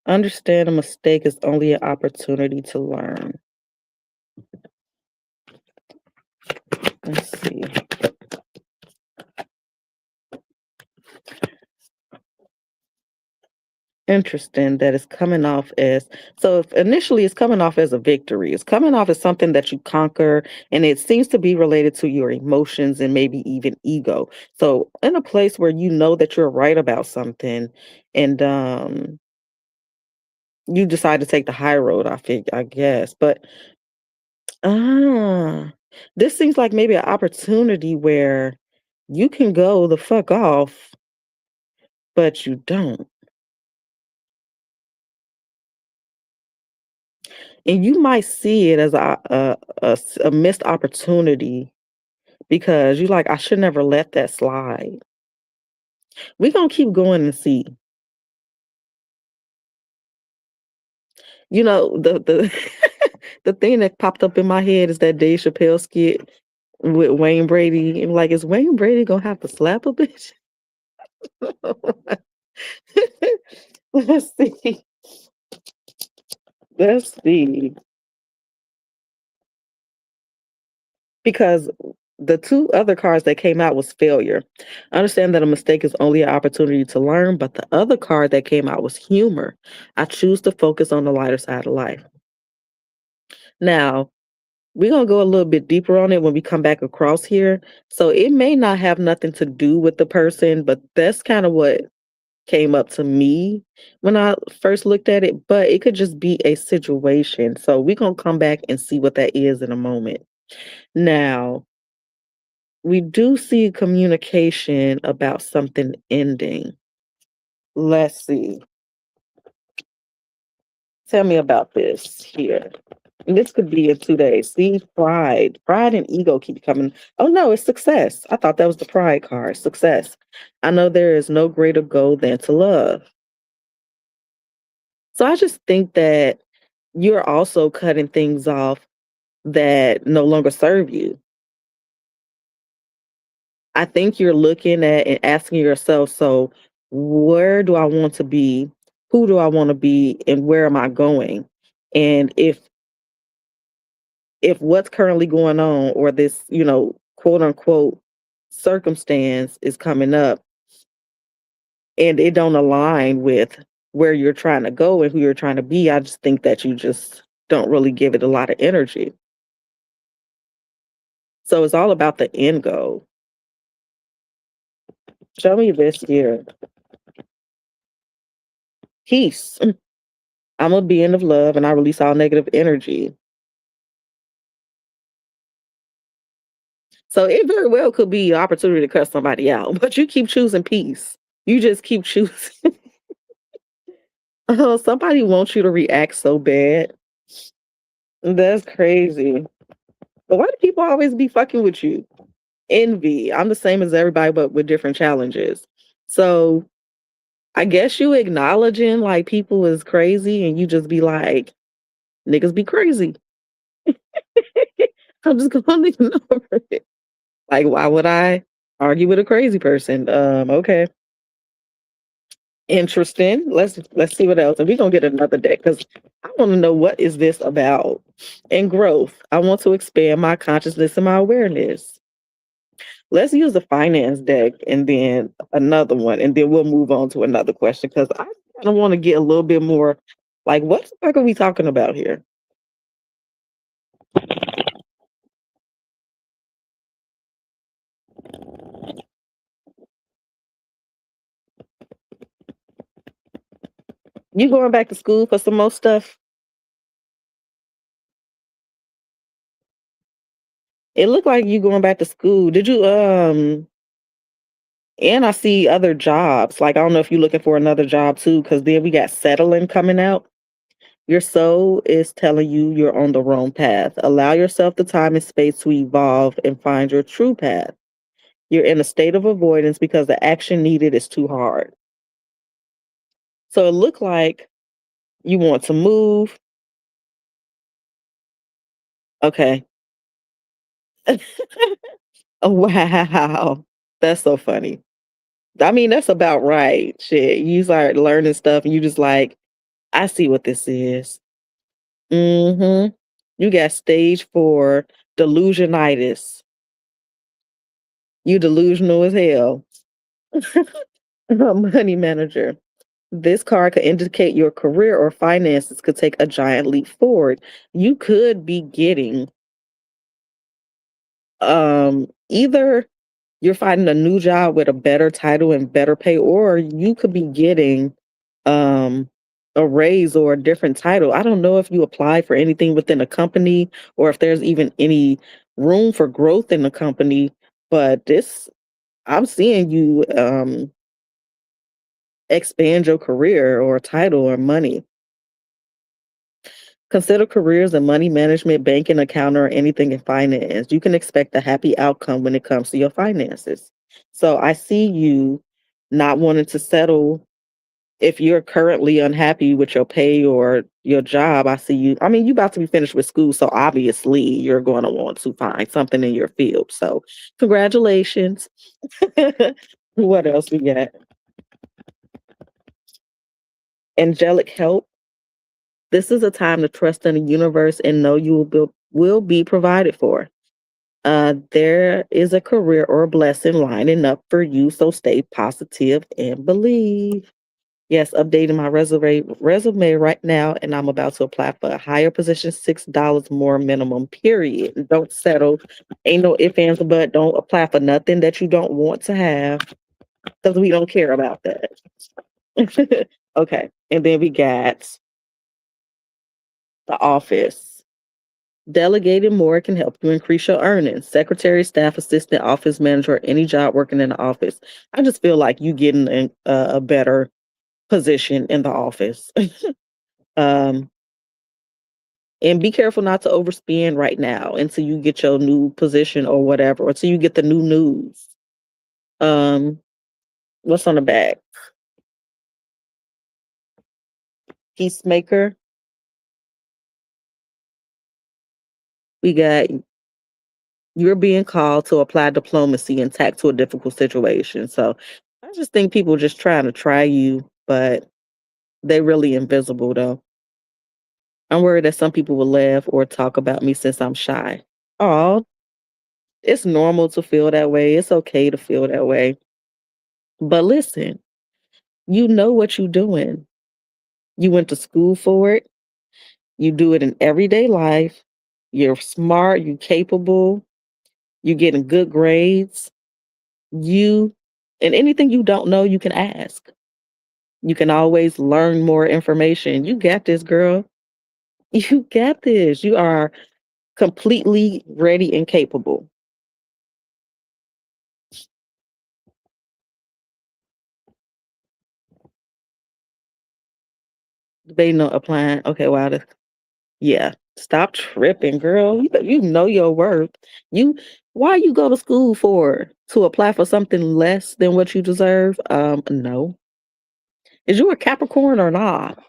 Understand a mistake is only an opportunity to learn. Let's see. Interesting that it's coming off as so if initially it's coming off as a victory. It's coming off as something that you conquer, and it seems to be related to your emotions and maybe even ego. So in a place where you know that you're right about something and you decide to take the high road, I guess. But ah this seems like maybe an opportunity where you can go the fuck off, but you don't. And you might see it as a missed opportunity because you like, I should never let that slide. We're gonna keep going and see. The the thing that popped up in my head is that Dave Chappelle skit with Wayne Brady. And like, is Wayne Brady gonna have to slap a bitch? Let's see. Let's see. Because the two other cards that came out was failure. I understand that a mistake is only an opportunity to learn, but the other card that came out was humor. I choose to focus on the lighter side of life. Now, we're going to go a little bit deeper on it when we come back across here. So it may not have nothing to do with the person, but that's kind of what came up to me when I first looked at it. But it could just be a situation. So we're going to come back and see what that is in a moment. Now, we do see communication about something ending. Let's see. Tell me about this here. And this could be in 2 days. See, pride. Pride and ego keep coming. Oh no, it's success. I thought that was the pride card. Success. I know there is no greater goal than to love. So I just think that you're also cutting things off that no longer serve you. I think you're looking at and asking yourself, so where do I want to be? Who do I want to be? And where am I going? And if what's currently going on or this, quote unquote circumstance is coming up and it don't align with where you're trying to go and who you're trying to be, I just think that you just don't really give it a lot of energy. So it's all about the end goal. Show me this here. Peace. I'm a being of love and I release all negative energy. So it very well could be an opportunity to cut somebody out, but you keep choosing peace. You just keep choosing. Oh, somebody wants you to react so bad. That's crazy. But why do people always be fucking with you? Envy. I'm the same as everybody, but with different challenges. So I guess you acknowledging like people is crazy and you just be like, niggas be crazy. I'm just gonna ignore it. Like, why would I argue with a crazy person? Okay. Interesting. Let's see what else. And we're gonna get another deck because I want to know what is this about. And growth. I want to expand my consciousness and my awareness. Let's use the finance deck and then another one, and then we'll move on to another question because I kind of want to get a little bit more Like, what the fuck are we talking about here? You going back to school for some more stuff? It looked like you going back to school. Did you and I see other jobs. Like I don't know if you're looking for another job too, because then we got settling coming out. Your soul is telling you you're on the wrong path. Allow yourself the time and space to evolve and find your true path. You're in a state of avoidance because the action needed is too hard. So it looked like you want to move. Okay. Oh, wow. That's so funny. I mean, that's about right. Shit. You start learning stuff and you just like, I see what this is. Mm-hmm. You got stage 4 delusionitis. You delusional as hell. A money manager. This card could indicate your career or finances could take a giant leap forward. You could be getting either you're finding a new job with a better title and better pay, or you could be getting um a raise or a different title. I don't know if you apply for anything within a company or if there's even any room for growth in the company, but this I'm seeing you expand your career or title or money. Consider careers in money management, banking, accounting, or anything in finance. You can expect a happy outcome when it comes to your finances. So I see you not wanting to settle if you're currently unhappy with your pay or your job. I see you. I mean, you about to be finished with school, so obviously you're going to want to find something in your field. So congratulations. What else we got? Angelic help. This is a time to trust in the universe and know you will be provided for. There is a career or a blessing lining up for you, so stay positive and believe. Yes, updating my resume right now, and I'm about to apply for a higher position, $6 more minimum, period. Don't settle. Ain't no ifs, ands, or but. Don't apply for nothing that you don't want to have because we don't care about that. Okay, and then we got the office. Delegating more can help you increase your earnings. Secretary, staff assistant, office manager, or any job working in the office. I just feel like you getting a better position in the office. um, and be careful not to overspend right now until you get your new position or whatever, or until you get the new news. Um, what's on the back? Peacemaker. We got you're being called to apply diplomacy and tact to a difficult situation. So I just think people just trying to try you, but they really invisible though. I'm worried that some people will laugh or talk about me since I'm shy. Oh, it's normal to feel that way. It's okay to feel that way. But listen, you know what you're doing. You went to school for it. You do it in everyday life. You're smart, you're capable, you're getting good grades. You and anything you don't know, you can ask. You can always learn more information. You got this, girl. You got this. You are completely ready and capable. Debating on applying. Okay, wow. Yeah. Stop tripping, girl. You know your worth. You why you go to school for? To apply for something less than what you deserve? No. Is you a Capricorn or not?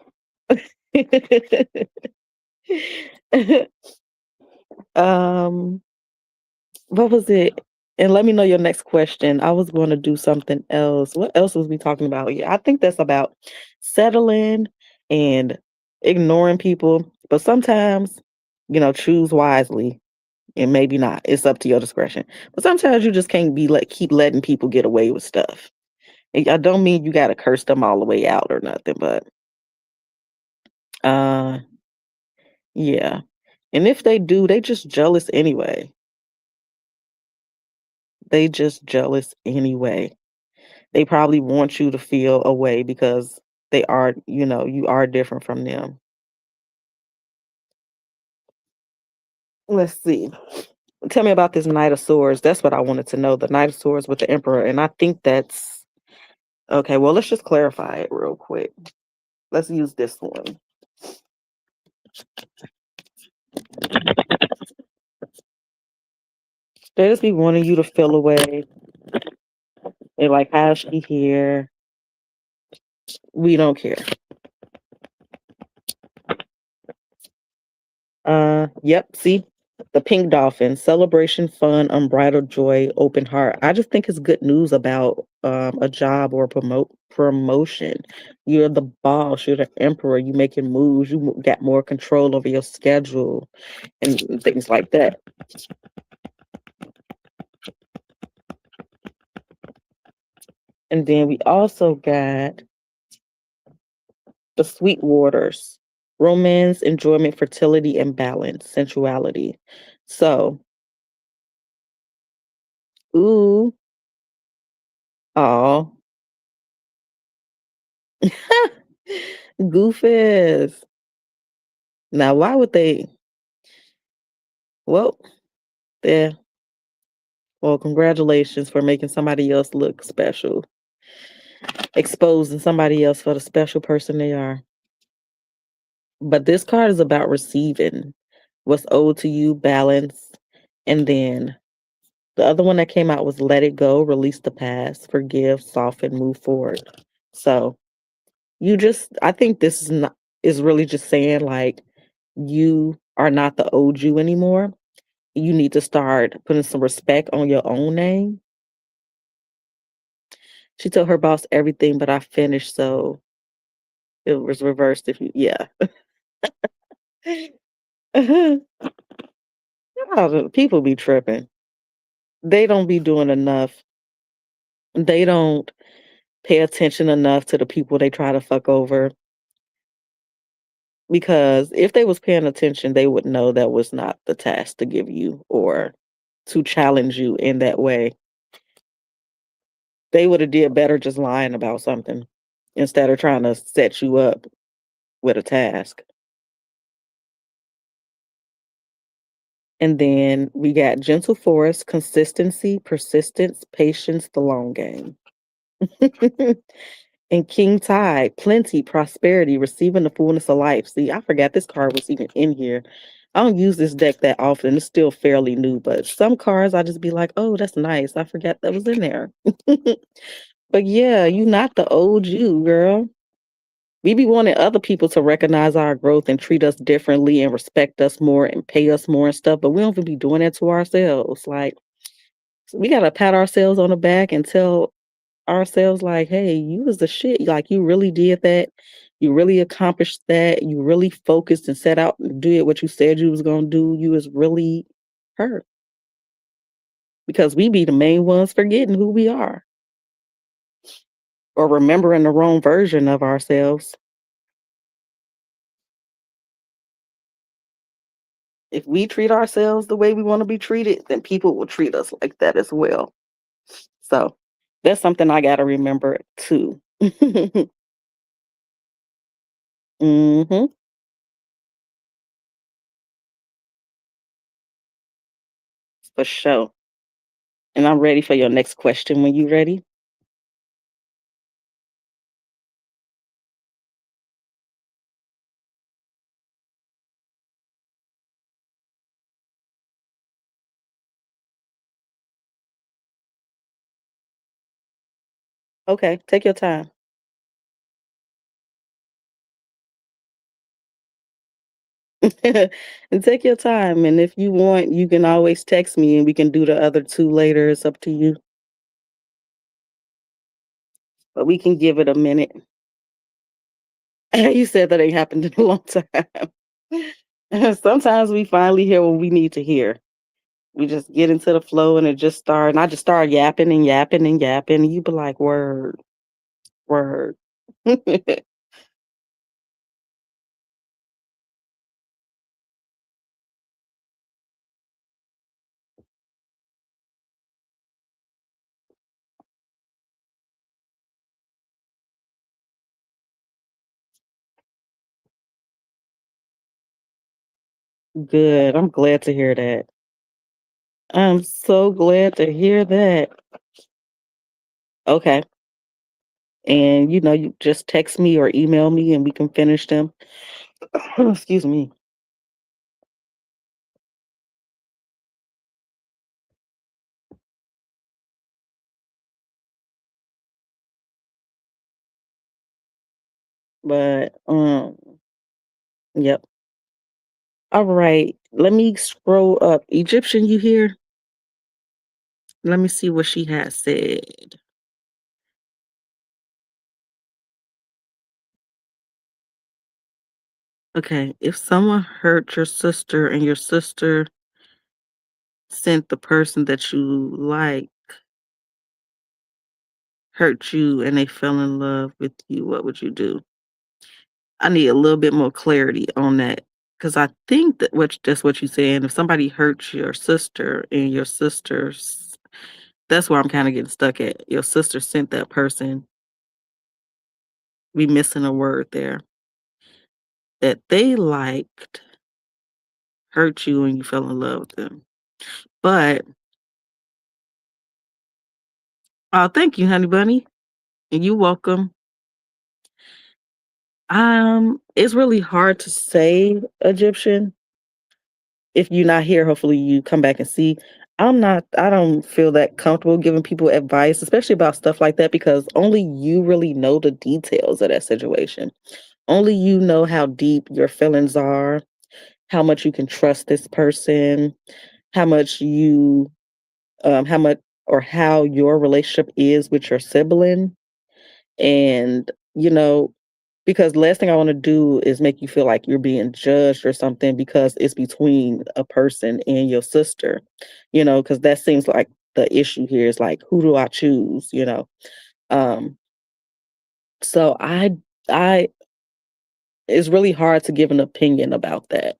um, what was it? And let me know your next question. I was going to do something else. What else was we talking about? Yeah, I think that's about settling and ignoring people. But sometimes, choose wisely and maybe not. It's up to your discretion. But sometimes you just can't keep letting people get away with stuff. I don't mean you got to curse them all the way out or nothing, but Uh, yeah. And if they do, they just jealous anyway. They just jealous anyway. They probably want you to feel a way because they are, you are different from them. Let's see. Tell me about this Knight of Swords. That's what I wanted to know. The Knight of Swords with the Emperor. And I think that's okay. Well, let's just clarify it real quick. Let's use this one. They just be wanting you to feel away. They're like, how's she here? We don't care. Yep. See, the pink dolphin, celebration, fun, unbridled joy, open heart. I just think it's good news about a job or promotion. You're the boss. You're the emperor. You making moves. You got more control over your schedule and things like that. And then we also got the sweet waters, romance, enjoyment, fertility, and balance, sensuality. So, ooh, oh, Goofus. Now, why would they? Well, yeah. Well, congratulations for making somebody else look special, exposing somebody else for the special person they are. But this card is about receiving what's owed to you, balance, and then the other one that came out was let it go, release the past, forgive, soften, move forward. So I think this is really just saying like you are not the old you anymore. You need to start putting some respect on your own name. She told her boss everything, but I finished, so it was reversed. If you, yeah. People be tripping. They don't be doing enough. They don't pay attention enough to the people they try to fuck over. Because if they was paying attention, they would know that was not the task to give you or to challenge you in that way. They would have did better just lying about something instead of trying to set you up with a task. And then we got gentle force, consistency, persistence, patience, the long game. And King Tide, plenty, prosperity, receiving the fullness of life. See, I forgot this card was even in here. I don't use this deck that often. It's still fairly new, but some cards I just be like, oh, that's nice. I forgot that was in there. But yeah, you not the old you, girl. We be wanting other people to recognize our growth and treat us differently and respect us more and pay us more and stuff, but we don't even be doing that to ourselves. Like, we gotta pat ourselves on the back and tell ourselves like, "Hey, you was the shit. Like you really did that. You really accomplished that. You really focused and set out and did what you said you was gonna do. You was really her." Because we be the main ones forgetting who we are or remembering the wrong version of ourselves. If we treat ourselves the way we want to be treated, then people will treat us like that as well. So that's something I gotta remember too. Hmm. For sure. And I'm ready for your next question when you ready. Okay, take your time. And take your time. And if you want, you can always text me and we can do the other two later. It's up to you. But we can give it a minute. You said that ain't happened in a long time. Sometimes we finally hear what we need to hear. We just get into the flow and it just start and I just start yapping and yapping and yapping. And you be like, word, word. Good. I'm glad to hear that. I'm so glad to hear that. Okay. And you just text me or email me and we can finish them. Excuse me. But yep. All right. Let me scroll up. Egyptian, you here? Let me see what she has said. Okay. If someone hurt your sister and your sister sent the person that you like hurt you and they fell in love with you, what would you do? I need a little bit more clarity on that because I think that's what you're saying. If somebody hurts your sister and your sister's, that's where I'm kind of getting stuck at. Your sister sent that person, we missing a word there, that they liked, hurt you, and you fell in love with them. But, oh, thank you, honey bunny. And you welcome. It's really hard to say Egyptian. If you're not here, hopefully you come back and see. I don't feel that comfortable giving people advice, especially about stuff like that, because only you really know the details of that situation. Only you know how deep your feelings are, how much you can trust this person, how much you, how much or how your relationship is with your sibling. And, because last thing I want to do is make you feel like you're being judged or something because it's between a person and your sister, because that seems like the issue here is like, who do I choose? Um, so I, it's really hard to give an opinion about that.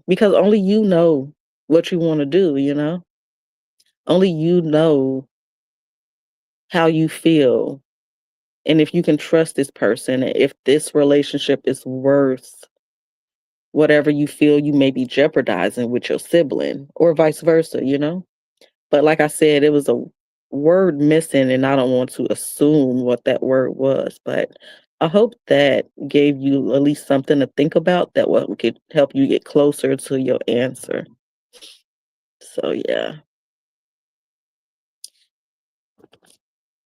Because only you know what you want to do. Only you know how you feel. And if you can trust this person, if this relationship is worth whatever you feel you may be jeopardizing with your sibling or vice versa. But like I said, it was a word missing and I don't want to assume what that word was, but I hope that gave you at least something to think about that what could help you get closer to your answer. So yeah.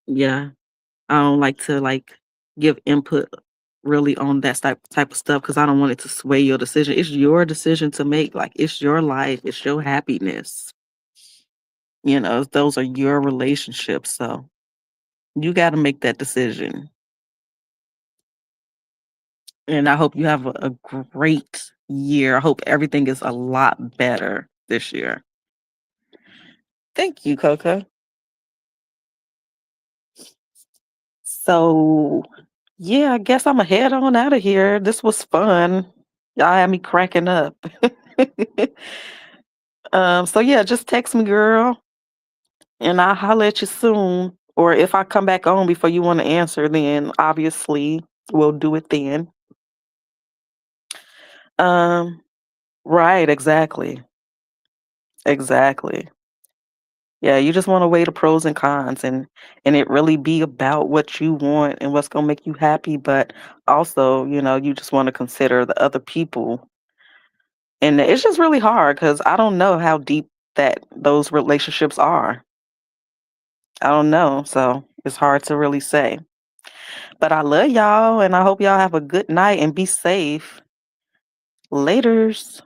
Yeah. I don't like to give input really on that type of stuff because I don't want it to sway your decision. It's your decision to make. Like it's your life, it's your happiness. Those are your relationships. So you got to make that decision. And I hope you have a great year. I hope everything is a lot better this year. Thank you, Coco. So, yeah, I guess I'm going to head on out of here. This was fun. Y'all had me cracking up. So yeah, just text me, girl, and I'll holler at you soon. Or if I come back on before you want to answer, then obviously we'll do it then. Um, right, exactly. Exactly. Yeah, you just want to weigh the pros and cons and it really be about what you want and what's going to make you happy, but also, you just want to consider the other people. And it's just really hard cuz I don't know how deep that those relationships are. I don't know, so it's hard to really say. But I love y'all and I hope y'all have a good night and be safe. Laters.